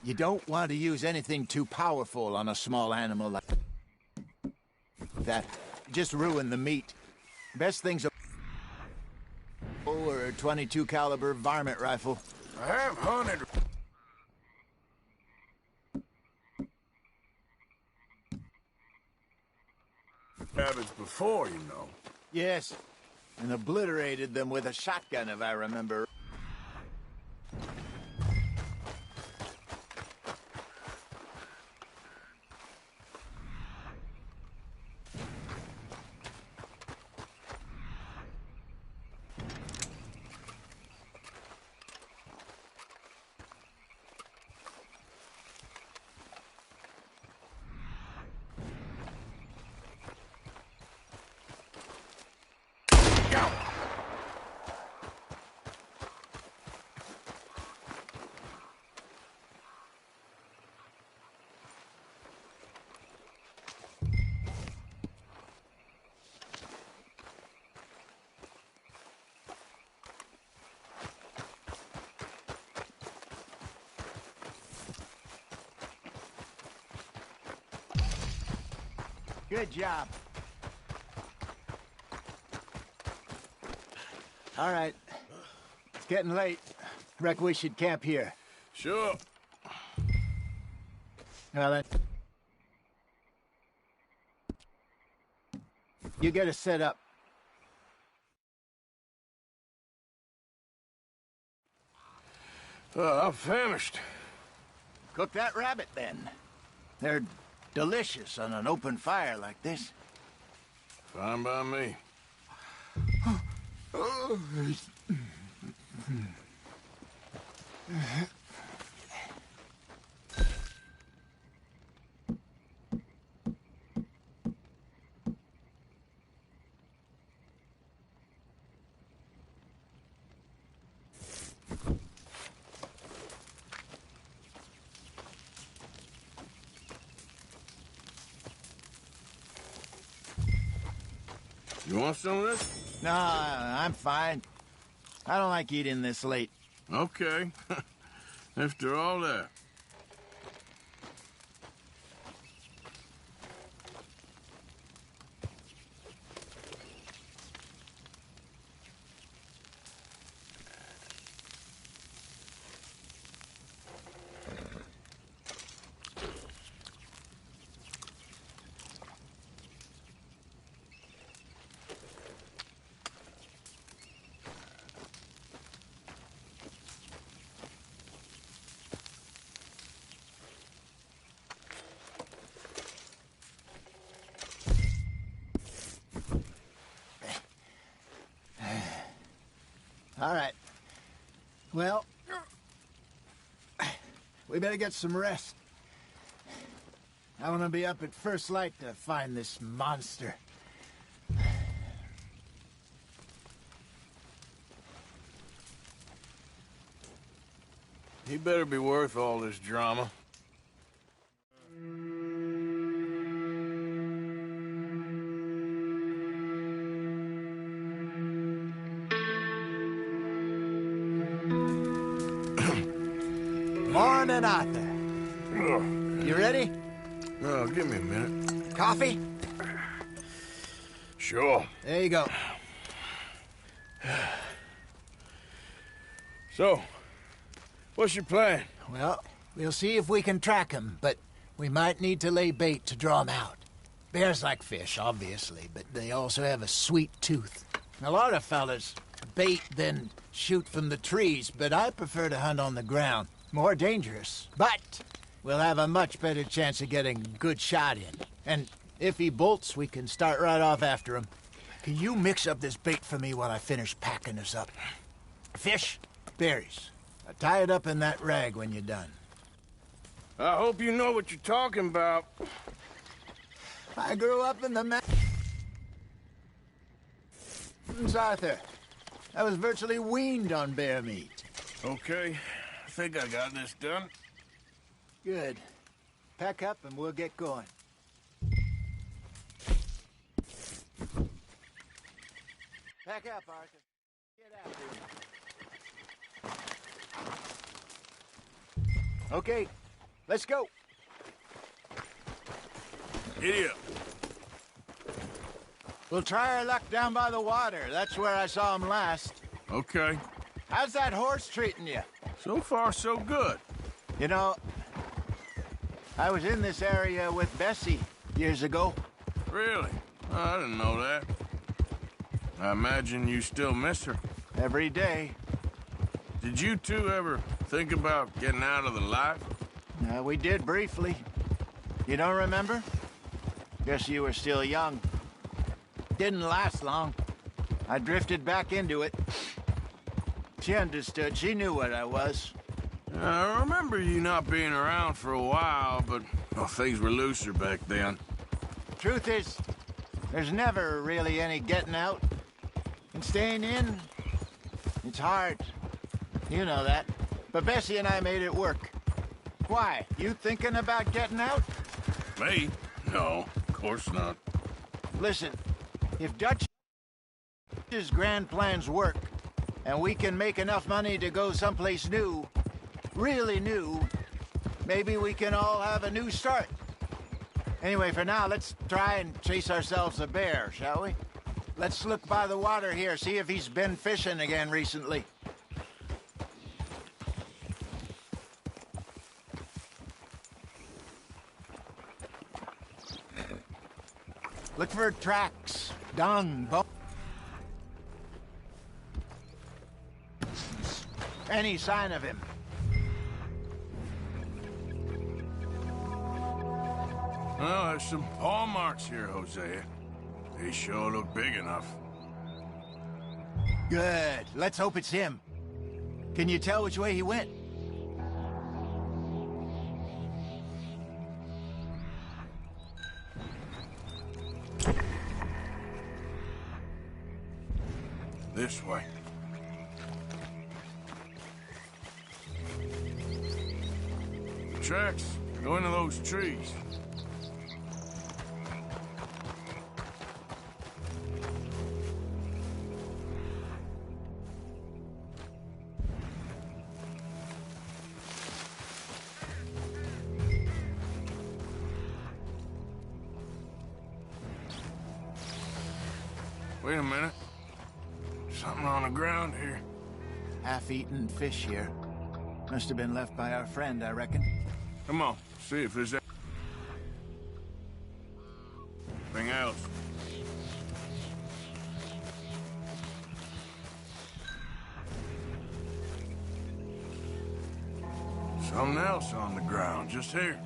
You don't want to use anything too powerful on a small animal like that. Just ruin the meat. Best thing's a or a .22 caliber varmint rifle. I have hunted rabbits before, you know. Yes, and obliterated them with a shotgun, if I remember. Good job. All right. It's getting late. Reckon we should camp here. Sure. Well, then. You get us set up. I'm famished. Cook that rabbit, then. They're delicious on an open fire like this. Fine by me. You want some of this? No, I'm fine. I don't like eating this late. Okay. After all that. All right. Well, we better get some rest. I want to be up at first light to find this monster. He better be worth all this drama. Morning, Arthur. You ready? Oh, give me a minute. Coffee? Sure. There you go. So, what's your plan? Well, we'll see if we can track him, but we might need to lay bait to draw him out. Bears like fish, obviously, but they also have a sweet tooth. A lot of fellas bait, then shoot from the trees, but I prefer to hunt on the ground. More dangerous, but we'll have a much better chance of getting a good shot in. And if he bolts, we can start right off after him. Can you mix up this bait for me while I finish packing this up? Fish, berries. Tie it up in that rag when you're done. I hope you know what you're talking about. I grew up in the mountains, Arthur. I was virtually weaned on bear meat. Okay. I think I got this done. Good. Pack up and we'll get going. Pack up, Arthur. Get after him. Okay, let's go. Giddy up. We'll try our luck down by the water. That's where I saw him last. Okay. How's that horse treating you? So far, so good. You know, I was in this area with Bessie years ago. Really? Oh, I didn't know that. I imagine you still miss her. Every day. Did you two ever think about getting out of the life? We did briefly. You don't remember? Guess you were still young. Didn't last long. I drifted back into it. She understood. She knew what I was. I remember you not being around for a while, but things were looser back then. Truth is, there's never really any getting out. And staying in, it's hard. You know that. But Bessie and I made it work. Why? You thinking about getting out? Me? No, of course not. Listen, if Dutch's grand plans work, and we can make enough money to go someplace new, really new, maybe we can all have a new start. Anyway, for now, let's try and chase ourselves a bear, shall we? Let's look by the water here, see if he's been fishing again recently. Look for tracks, dung, any sign of him. Well, there's some paw marks here, Hosea. They sure look big enough. Good. Let's hope it's him. Can you tell which way he went? This way. The tracks go into those trees. Wait a minute. Something on the ground here. Half-eaten fish here. Must have been left by our friend, I reckon. Come on, see if there's anything else. Something else on the ground, just here.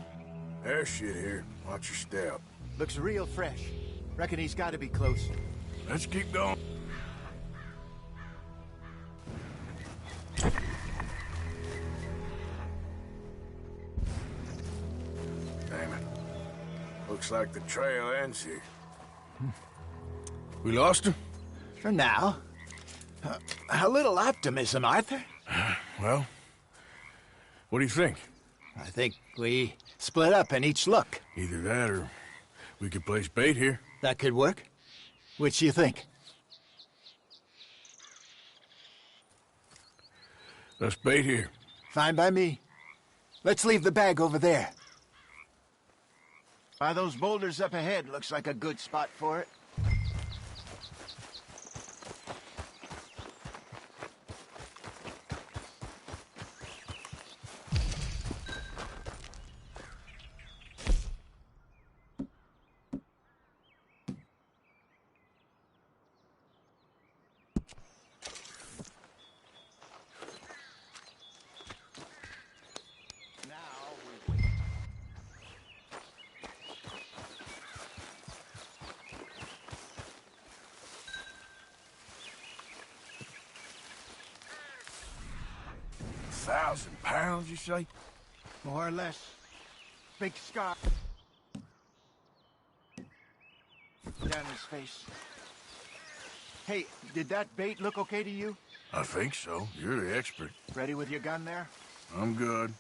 There's shit here. Watch your step. Looks real fresh. Reckon he's got to be close. Let's keep going. Damn it. Looks like the trail ends here. We lost him? For now. A little optimism, Arthur. Well, what do you think? I think we split up and each look. Either that or we could place bait here. That could work. Which do you think? Let's bait here. Fine by me. Let's leave the bag over there. By those boulders up ahead, looks like a good spot for it. £1,000, you say? More or less. Big scar down his face. Hey, did that bait look okay to you? I think so. You're the expert. Ready with your gun there? I'm good.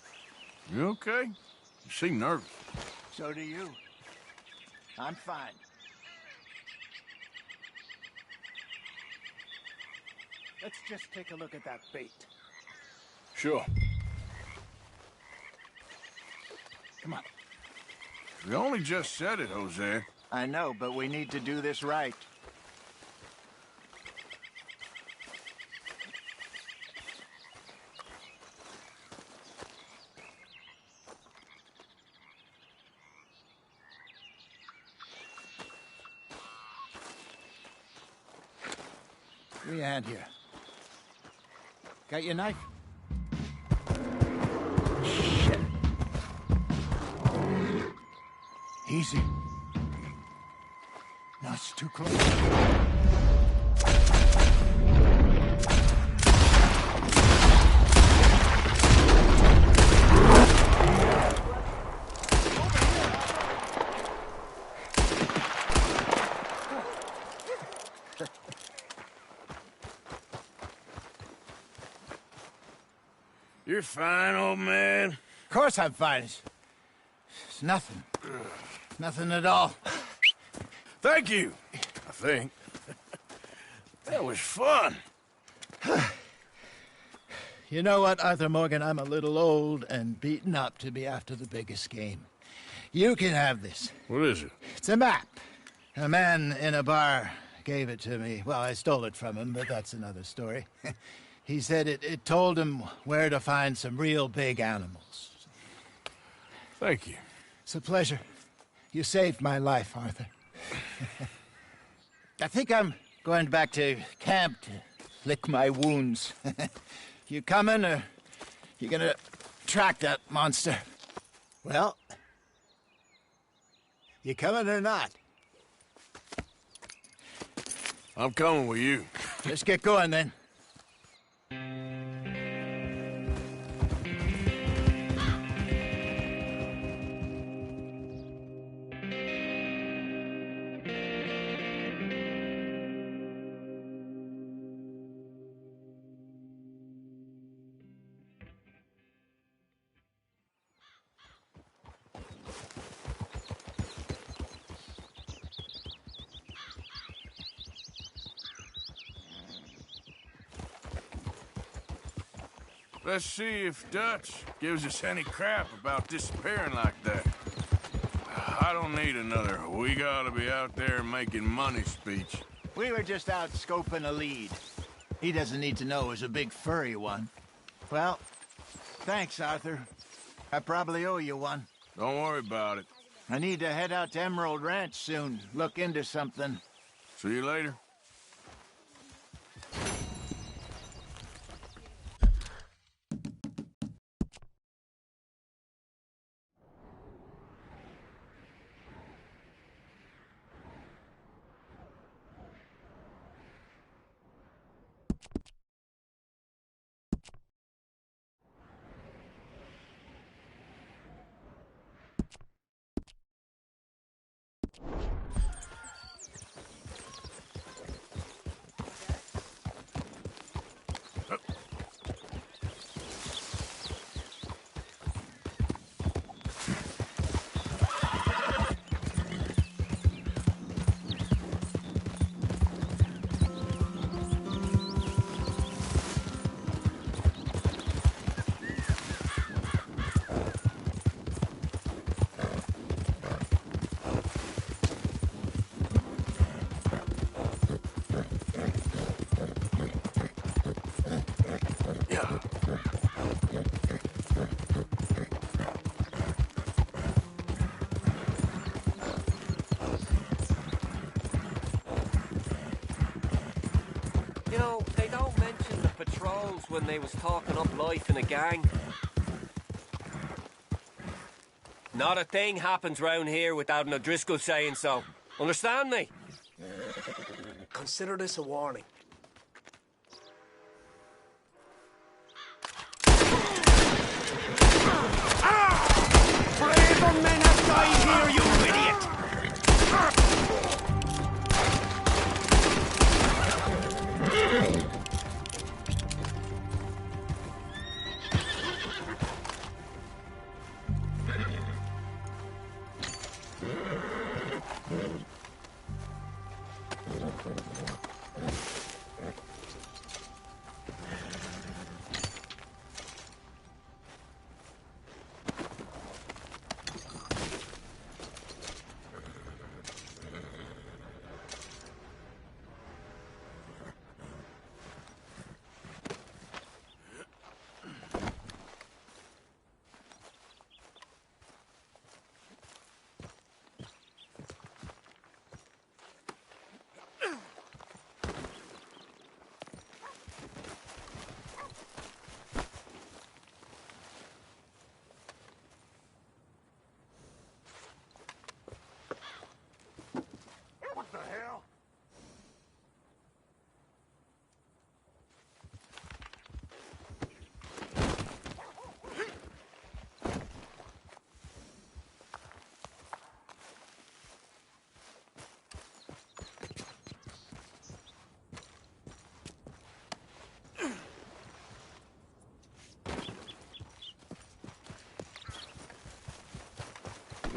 You okay? You seem nervous. So do you. I'm fine. Let's just take a look at that bait. Sure. Come on. We only just said it, Hosea. I know, but we need to do this right. Give me a hand here. Got your knife? Shit. Easy. No, it's too close. You're fine, old man. Of course I'm fine. It's nothing. Nothing at all. Thank you, I think. That was fun. You know what, Arthur Morgan? I'm a little old and beaten up to be after the biggest game. You can have this. What is it? It's a map. A man in a bar gave it to me. Well, I stole it from him, but that's another story. He said it told him where to find some real big animals. Thank you. It's a pleasure. You saved my life, Arthur. I think I'm going back to camp to lick my wounds. You coming, or you gonna track that monster? Well, you coming or not? I'm coming with you. Let's get going, then. Let's see if Dutch gives us any crap about disappearing like that. I don't need another "we gotta be out there making money" speech. We were just out scoping a lead. He doesn't need to know it was a big furry one. Well, thanks, Arthur. I probably owe you one. Don't worry about it. I need to head out to Emerald Ranch soon. Look into something. See you later. You know, they don't mention the patrols when they was talking up life in a gang. Not a thing happens round here without an O'Driscoll saying so. Understand me? Consider this a warning. Brave men have died here, you idiot! What the hell?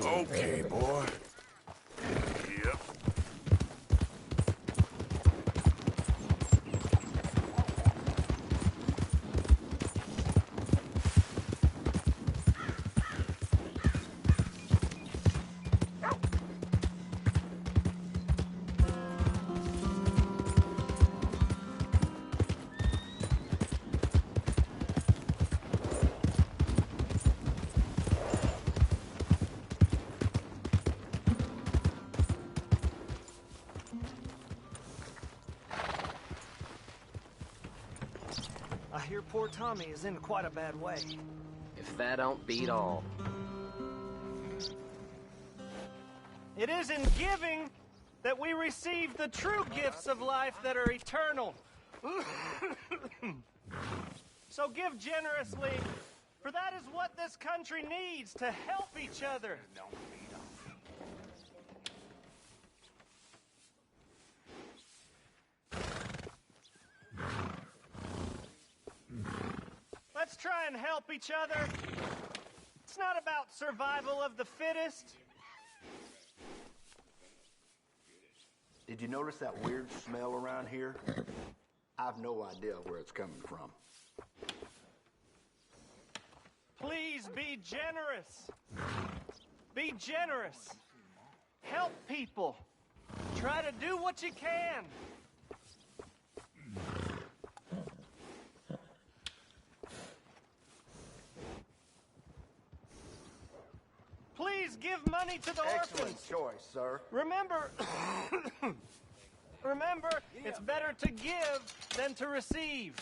Okay, boy. Yep. poor Tommy is in quite a bad way. If that don't beat all. It is in giving that we receive the true gifts of life that are eternal. So give generously, for that is what this country needs to help each other. Let's try and help each other. It's not about survival of the fittest. Did you notice that weird smell around here? I've no idea where it's coming from. Please be generous. Be generous. Help people. Try to do what you can. Please give money to the Excellent orphans. choice, sir. Remember, it's better to give than to receive.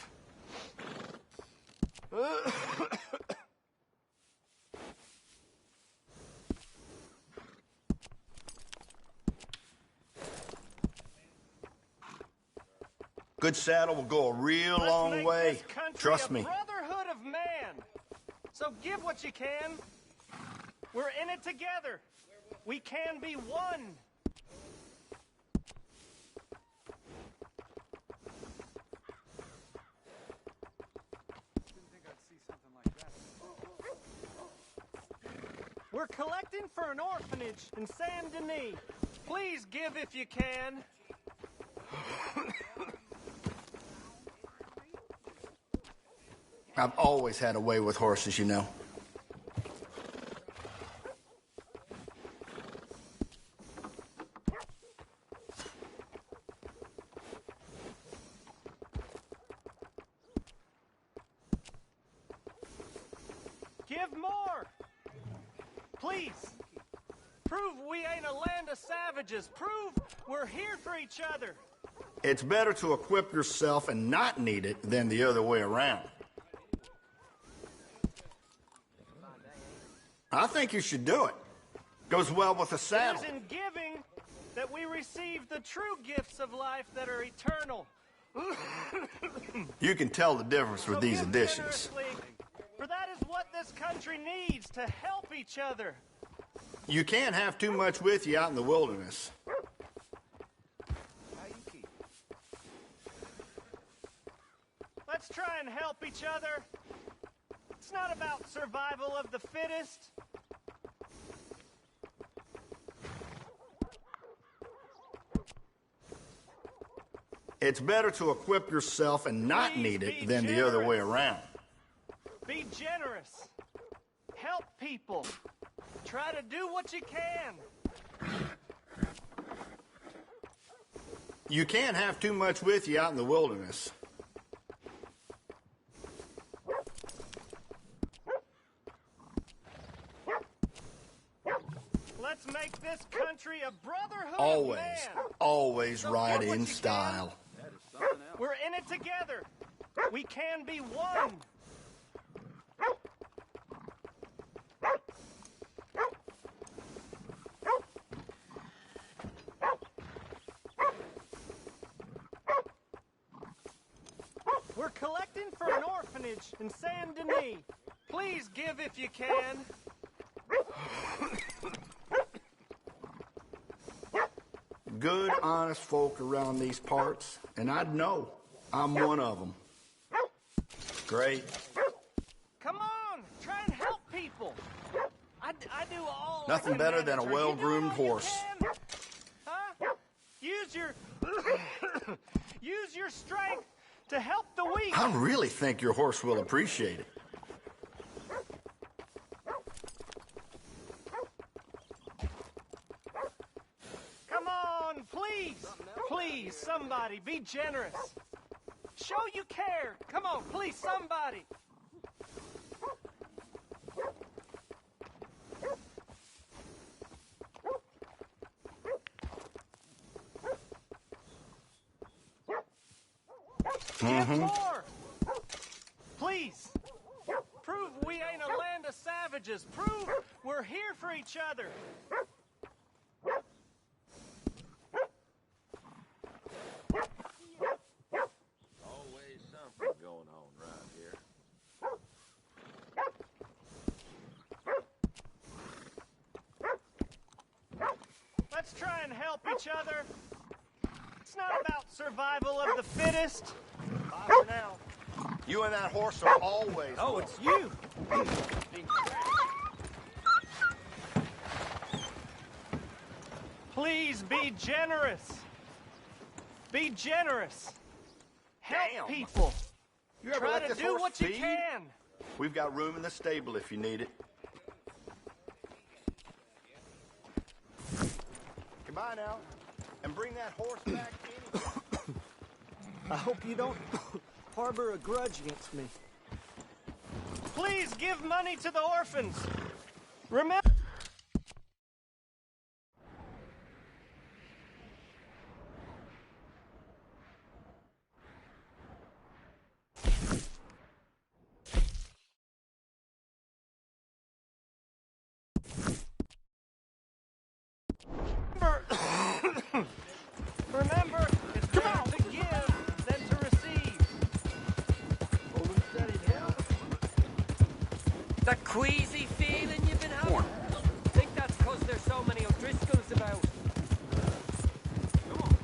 Good saddle will go a real long way. Trust me. Brotherhood of man. So give what you can. We're in it together. We can be one. We're collecting for an orphanage in Saint Denis. Please give if you can. I've always had a way with horses, you know. Give more! Please! Prove we ain't a land of savages. Prove we're here for each other. It's better to equip yourself and not need it than the other way around. I think you should do it. Goes well with the saddle. It is in giving that we receive the true gifts of life that are eternal. You can tell the difference with these give additions. generously, for that is what this country needs to help each other. You can't have too much with you out in the wilderness. Let's try and help each other. It's not about survival of the fittest. It's better to equip yourself and not need it than the other way around. Be generous. Help people. Try to do what you can. You can't have too much with you out in the wilderness. Let's make this country a brotherhood Always, of man. always So ride give what in you style. We're in it together. We can be one. We're collecting for an orphanage in Saint Denis. Please give if you can. Good, honest folk around these parts, and I'd know I'm one of them. Great. Come on, try and help people. I do all. Nothing better than a manage. well-groomed horse. Huh? Use your use your strength to help the weak. I really think your horse will appreciate it. Come on, please. Please, somebody, be generous. Show you care. Come on, please, somebody. Give more. Please. ain't a land of savages. Prove we're here for each other. Always something going on right here. Let's try and help each other. It's not about survival of the fittest. Bye for now. You and that horse are always... Oh, it's you. Please be generous. Be generous. Help people. You ever Try let to this do horse what you feed? can. We've got room in the stable if you need it. Goodbye now. And bring that horse back in. I hope you don't harbor a grudge against me. Please give money to the orphans. Remember... Remember, it's better to give than to receive. Hold him steady now. That queasy feeling you've been having? I think that's because there's so many O'Driscolls about. Come on.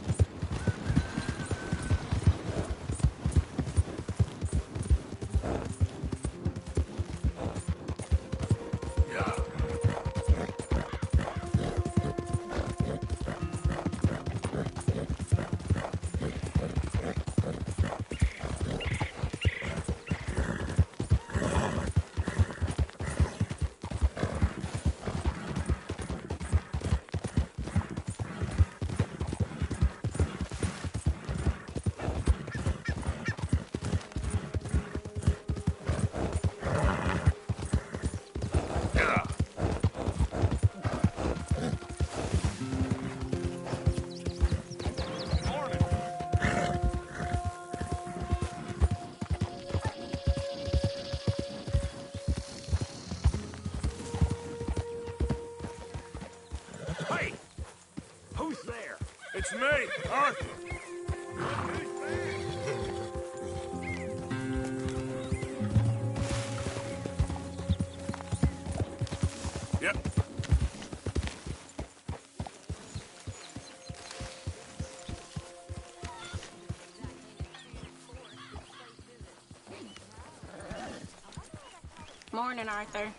It's me, Arthur. Yep. Morning, Arthur.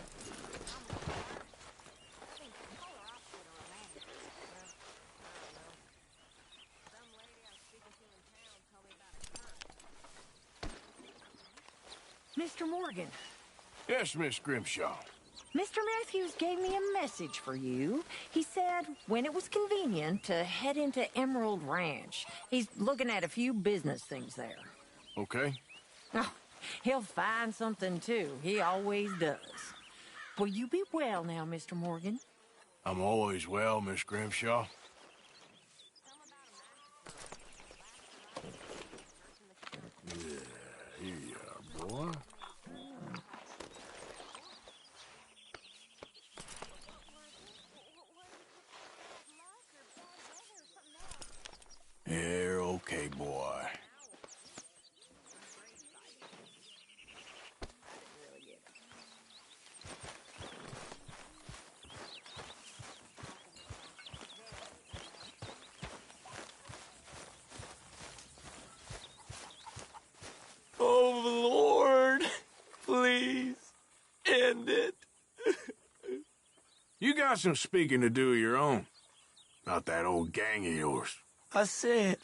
Mr. Morgan. Yes, Miss Grimshaw. Mr. Matthews gave me a message for you. He said when it was convenient to head into Emerald Ranch. He's looking at a few business things there. Okay. Oh, he'll find something, too. He always does. Will you be well now, Mr. Morgan? I'm always well, Miss Grimshaw. Yeah, here you are, boy. You're okay, boy. Oh, Lord. Please. End it. You got some speaking to do of your own. Not that old gang of yours. I said,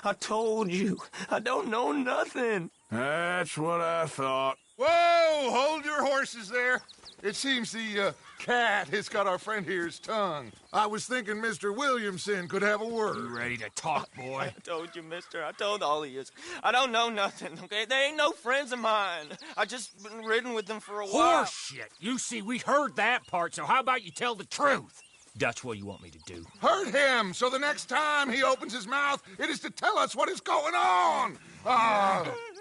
I told you, I don't know nothing. That's what I thought. Whoa! Hold your horses there. It seems the cat has got our friend here's tongue. I was thinking Mr. Williamson could have a word. You ready to talk, boy? I told you, mister. I told all of you. I don't know nothing, okay? They ain't no friends of mine. I just been ridden with them for a while. Horseshit. You see, we heard that part, so how about you tell the truth? That's what you want me to do. Hurt him, so the next time he opens his mouth, it is to tell us what is going on.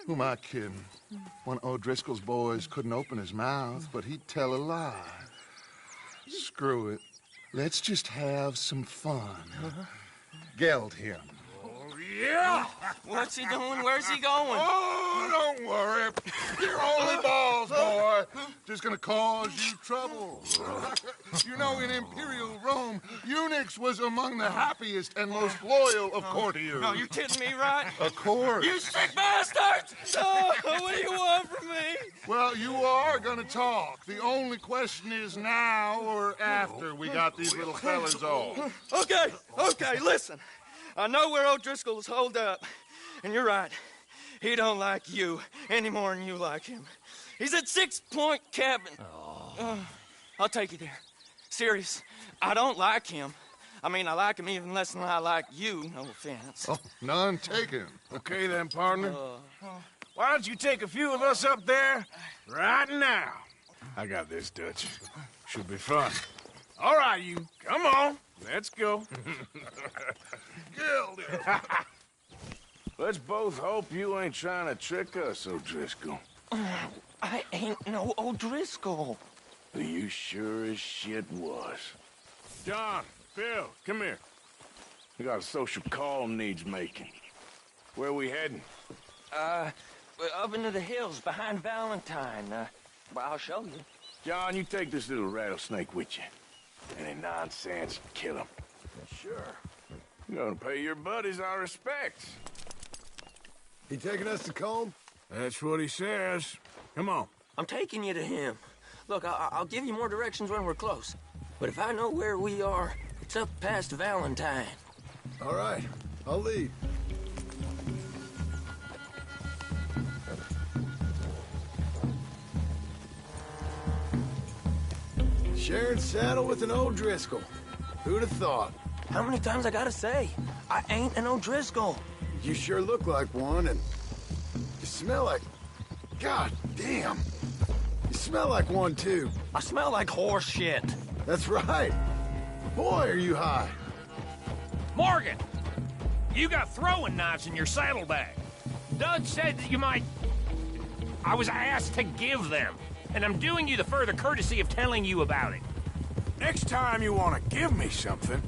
Who am I kidding? One of O'Driscoll's boys couldn't open his mouth, but he'd tell a lie. Screw it. Let's just have some fun. Geld him. Yeah! What's he doing? Where's he going? Oh, don't worry. You're only balls, boy. Just gonna cause you trouble. You know, in Imperial Rome, eunuchs was among the happiest and most loyal of courtiers. No, you kidding me, right? Of course. You sick bastards! Oh, what do you want from me? Well, you are gonna talk. The only question is now or after we got these little fellas off. Okay, listen. I know where O'Driscoll is holed up, and you're right. He don't like you any more than you like him. He's at 6 Point Cabin. I'll take you there. Serious, I don't like him. I mean, I like him even less than I like you, no offense. Oh, none taken. Okay then, partner. Why don't you take a few of us up there right now? I got this, Dutch. Should be fun. All right, you. Come on. Let's go. Let's both hope you ain't trying to trick us, O'Driscoll. I ain't no O'Driscoll. You sure as shit was. John, Phil, come here. We got a social call needs making. Where we heading? Up into the hills behind Valentine. Well, I'll show you. John, you take this little rattlesnake with you. Any nonsense, kill him. Sure. You're gonna pay your buddies our respects. He taking us to Combe? That's what he says. Come on. I'm taking you to him. Look, I'll give you more directions when we're close. But if I know where we are, it's up past Valentine. All right, I'll lead. Sharing saddle with an O'Driscoll. Who'd have thought? How many times I gotta say? I ain't an O'Driscoll. You sure look like one, and you smell like... God damn. You smell like one, too. I smell like horse shit. That's right. Boy, are you high. Morgan! You got throwing knives in your saddlebag. Dud said that you might... I was asked to give them, and I'm doing you the further courtesy of telling you about it. Next time you want to give me something,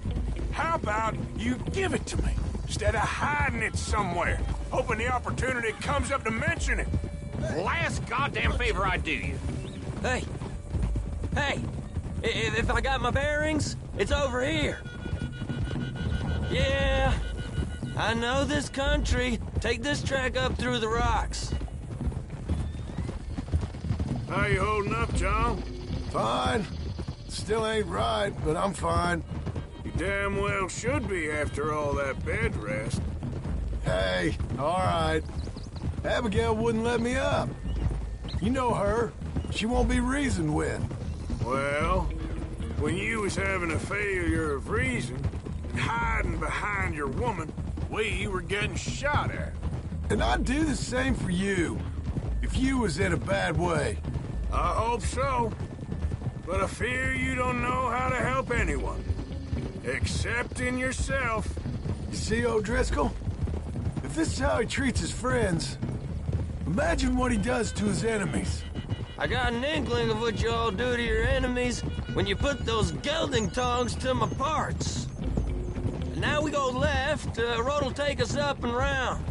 how about you give it to me, instead of hiding it somewhere, hoping the opportunity comes up to mention it? Last goddamn favor I do you. Hey! If I got my bearings, it's over here. Yeah, I know this country. Take this track up through the rocks. How you holding up, John? Fine. Still ain't right, but I'm fine. You damn well should be after all that bed rest. Hey, all right. Abigail wouldn't let me up. You know her. She won't be reasoned with. Well, when you was having a failure of reason and hiding behind your woman, we were getting shot at. And I'd do the same for you, if you was in a bad way. I hope so. But I fear you don't know how to help anyone. Except in yourself. You see, O'Driscoll? If this is how he treats his friends, imagine what he does to his enemies. I got an inkling of what you all do to your enemies when you put those gelding tongs to my parts. And now we go left, road'll take us up and round.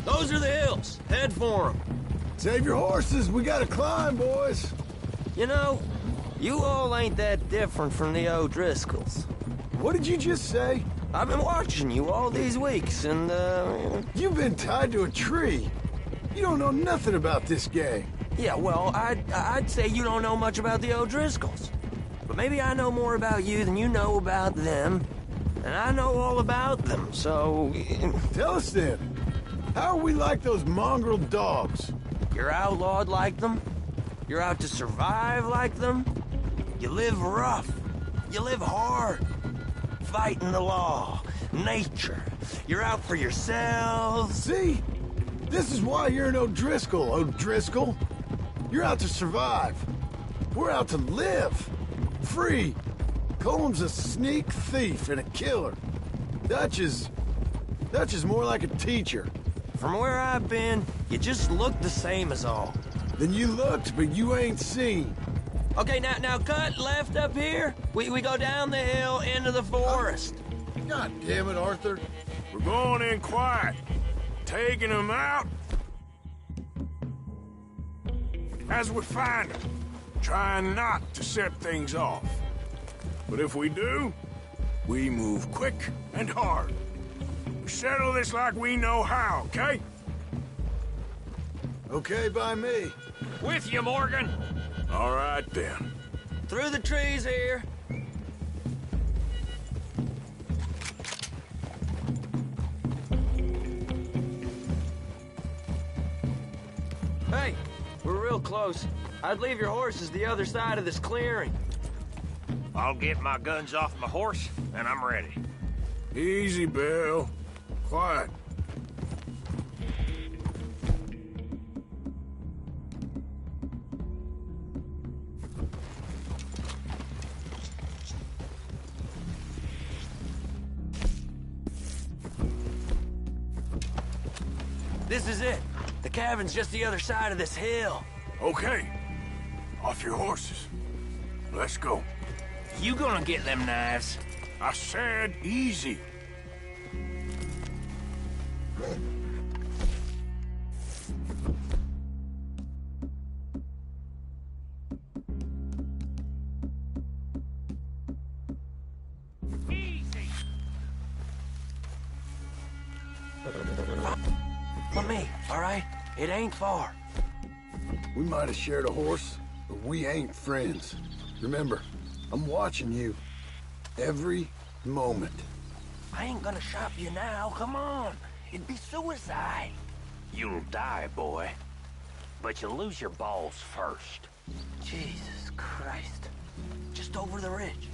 Those are the hills. Head for them. Save your horses. We gotta climb, boys. You know, you all ain't that different from the O'Driscolls. What did you just say? I've been watching you all these weeks, and, You've been tied to a tree. You don't know nothing about this gang. Yeah, well, I'd say you don't know much about the O'Driscolls. But maybe I know more about you than you know about them. And I know all about them, so... Tell us then. How are we like those mongrel dogs? You're outlawed like them. You're out to survive like them. You live rough. You live hard. Fighting the law, nature. You're out for yourselves. See? This is why you're an O'Driscoll, O'Driscoll. You're out to survive. We're out to live. Free! Colm's a sneak thief and a killer. Dutch is more like a teacher. From where I've been, you just look the same as all. Then you looked, but you ain't seen. Okay, now cut left up here. We go down the hill into the forest. God damn it, Arthur. We're going in quiet. Taking them out as we find them. Trying not to set things off. But if we do, we move quick and hard. We settle this like we know how, okay? Okay by me. With you, Morgan. All right, then. Through the trees here. Hey, we're real close. I'd leave your horses the other side of this clearing. I'll get my guns off my horse, and I'm ready. Easy, Bill. Quiet. This is it. The cabin's just the other side of this hill. Okay. Off your horses. Let's go. You gonna get them knives? I said easy. For me, all right? It ain't far. We might have shared a horse, but we ain't friends. Remember, I'm watching you. Every moment. I ain't gonna shop you now, come on. It'd be suicide. You'll die, boy. But you'll lose your balls first. Jesus Christ. Just over the ridge.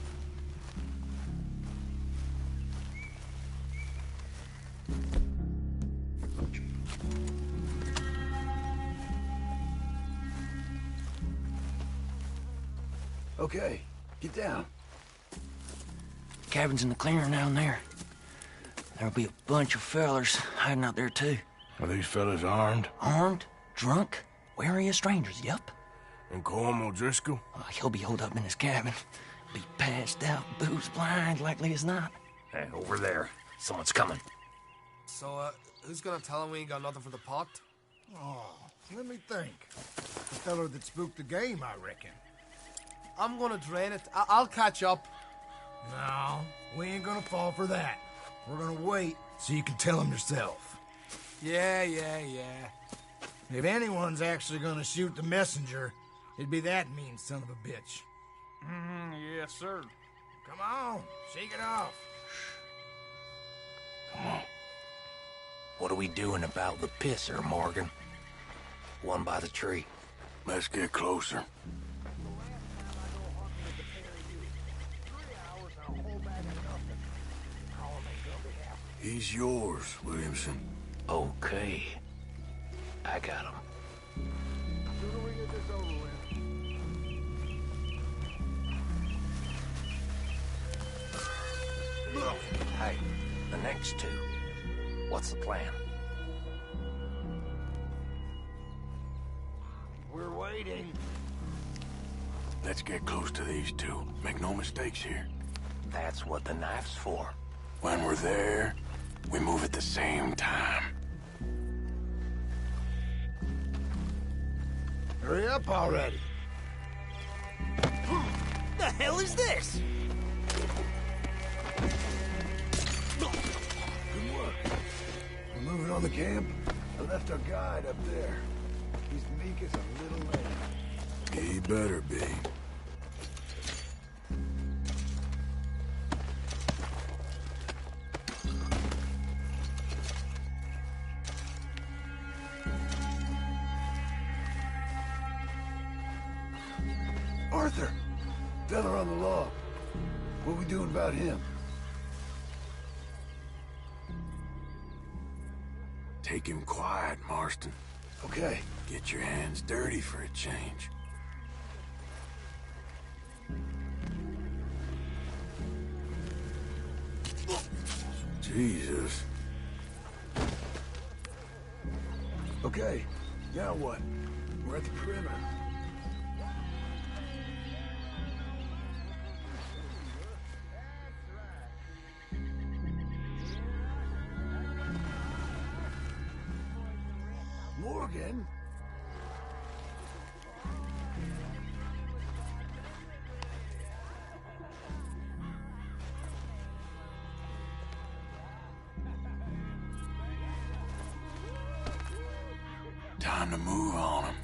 Okay, get down. Cabin's in the clearing down there. There'll be a bunch of fellers hiding out there, too. Are these fellas armed? Armed? Drunk? Wary of strangers, yup. And Colm O'Driscoll? He'll be holed up in his cabin. Be passed out, booze blind, likely as not. Hey, over there. Someone's coming. So, who's gonna tell him we ain't got nothing for the pot? Oh, let me think. The feller that spooked the game, I reckon. I'm gonna drain it. I'll catch up. No, we ain't gonna fall for that. We're gonna wait so you can tell him yourself. Yeah. If anyone's actually gonna shoot the messenger, it'd be that mean son of a bitch. Yes, sir. Come on, shake it off. Come on. What are we doing about the pisser, Morgan? One by the tree. Let's get closer. He's yours, Williamson. Okay. I got him. Hey, the next two. What's the plan? We're waiting. Let's get close to these two. Make no mistakes here. That's what the knife's for. When we're there, we move at the same time. Hurry up already. The hell is this? Good work. We're moving on the camp. I left our guide up there. He's meek as a little lamb. He better be. Arthur! Fella on the log. What we doing about him? Take him quiet, Marston. Okay. Get your hands dirty for a change. Jesus. Okay, now what? We're at the perimeter. Morgan? Time to move on them.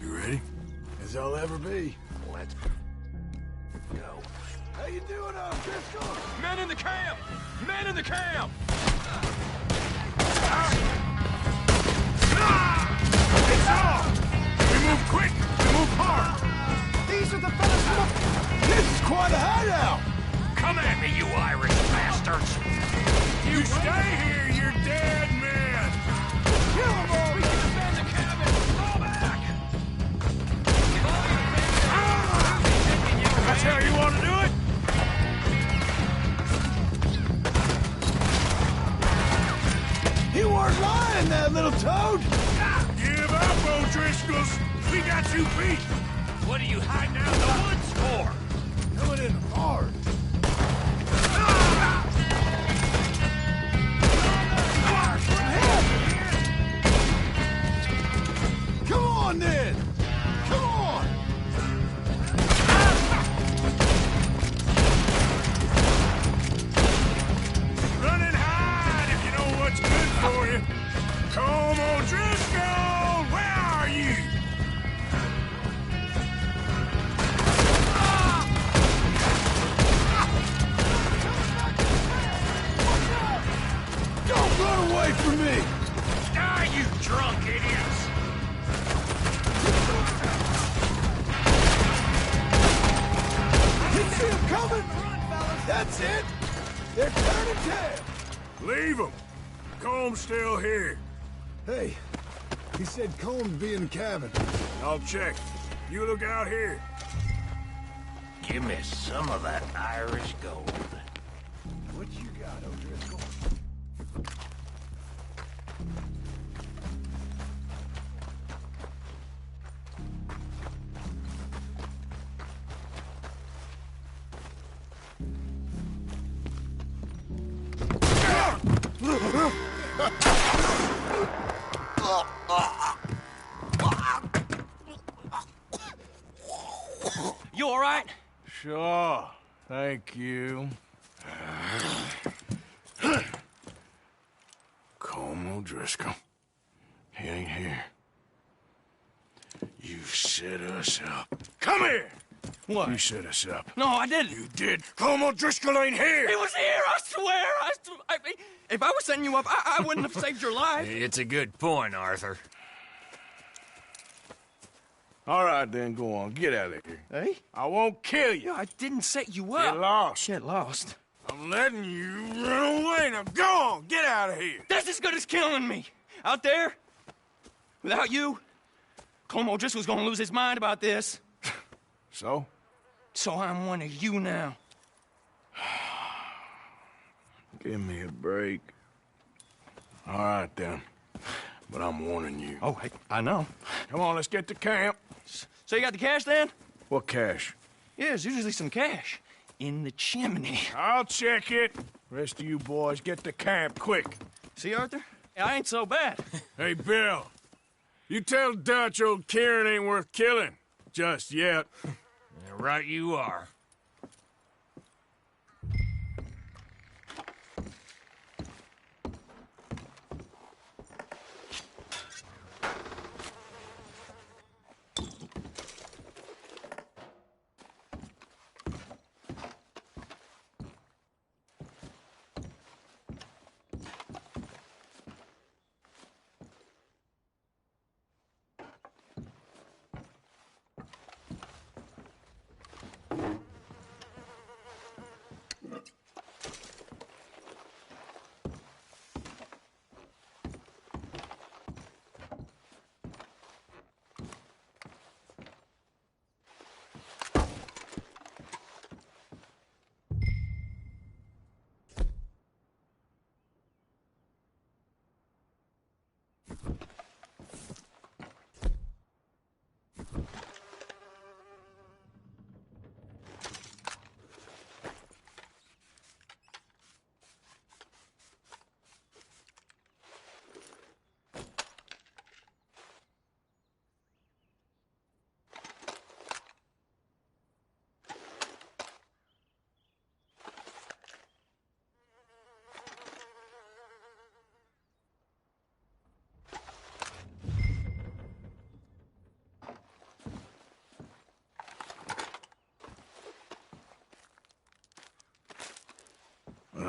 You ready? As I'll ever be. Let's Go. How you doing, Driscoll? Men in the camp! Men in the camp! It's on! We move quick! We move hard! These are the fellas from the... This is quite a hideout! Come at me, you Irish bastards! You stay here, you're dead men! Kill them all! We can defend the cabin! Fall back! That's how you want to do it? You weren't lying, that little toad! Give up, O'Driscolls! We got you beat! What are you hiding out in the woods for? Coming in hard. Come on, then! Come on! Run and hide if you know what's good for you! Come, O'Driscoll! Where are you? Don't run away from me! Die, you drunk idiots! You see him coming? That's it! They're turning tail! Leave them! Comb's still here. Hey, he said Combs be in the cabin. I'll check. You look out here. Give me some of that Irish gold. What you got, O'Driscoll? You all right? Sure. Thank you. Colm O'Driscoll. He ain't here. You set us up. Come here! What? You set us up. No, I didn't. You did. Colm O'Driscoll ain't here! He was here, I swear! If I was setting you up, I wouldn't have saved your life. It's a good point, Arthur. All right, then, go on. Get out of here. Hey? I won't kill you. I didn't set you up. Get lost. Get lost. I'm letting you run away. Now go on. Get out of here. That's as good as killing me. Out there, without you, Colm O'Driscoll's gonna lose his mind about this. So? So I'm one of you now. Give me a break. All right, then. But I'm warning you. Oh, hey, I know. Come on, let's get to camp. So you got the cash then? What cash? Yeah, there's usually some cash in the chimney. I'll check it. Rest of you boys, get to camp quick. See, Arthur? I ain't so bad. Hey, Bill. You tell Dutch old Kieran ain't worth killing. Just yet. Yeah, right you are.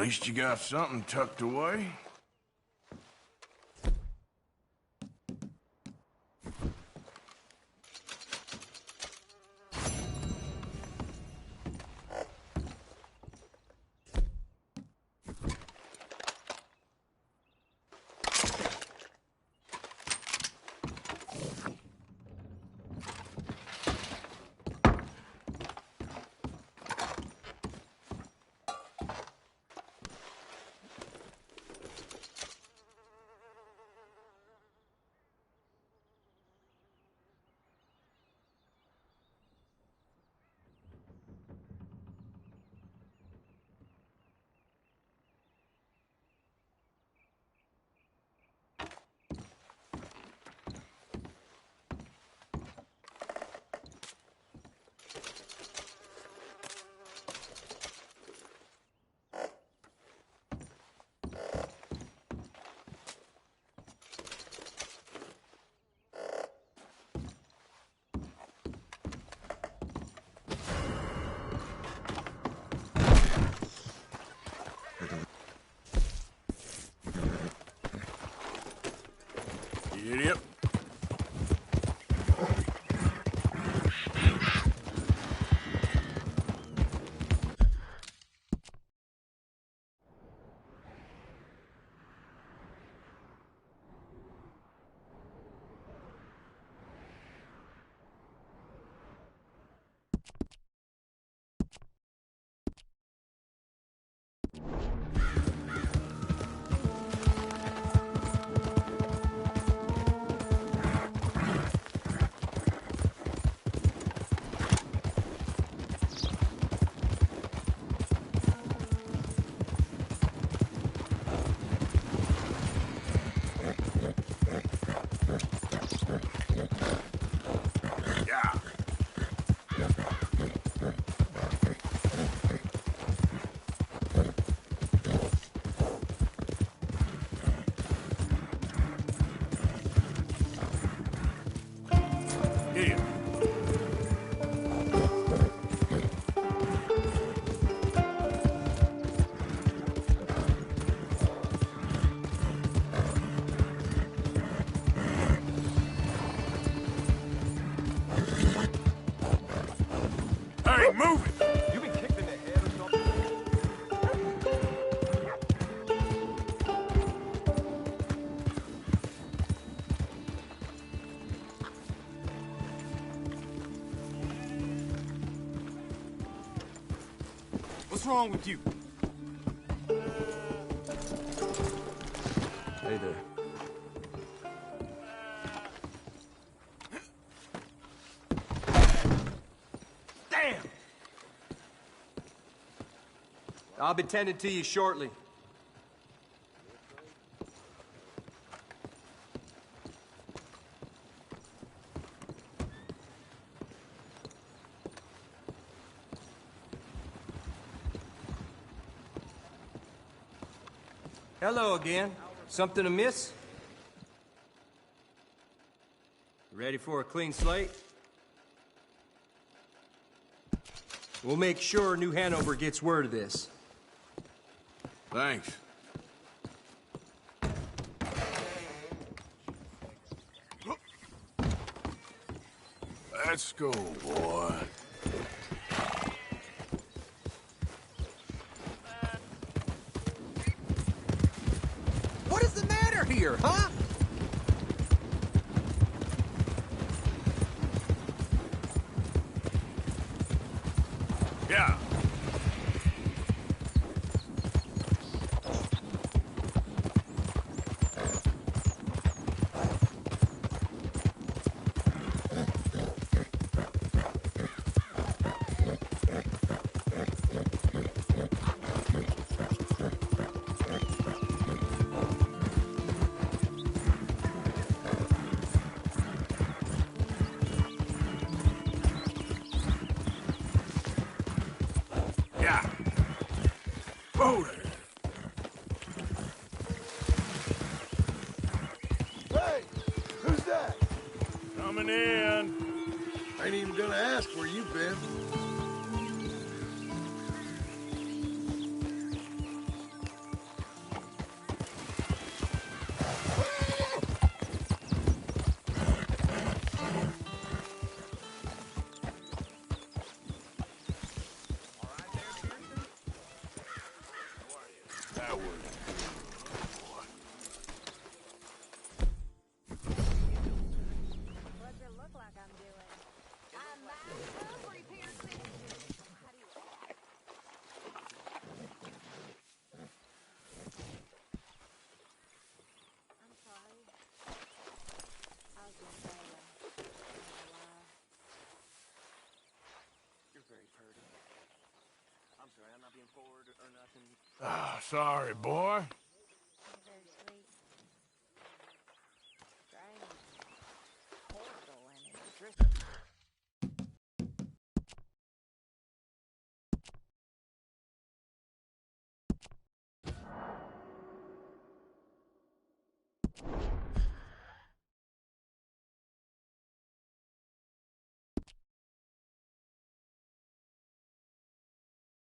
least you got something tucked away. Idiot. Move it! You been kicked in the head or something? What's wrong with you? Hey there. I'll be tending to you shortly. Hello again. Something amiss? Ready for a clean slate? We'll make sure New Hanover gets word of this. Thanks. Let's go, boy. What is the matter here, huh? Yeah. Hey, who's that? Coming in. Ain't even gonna ask where you've been. sorry, boy.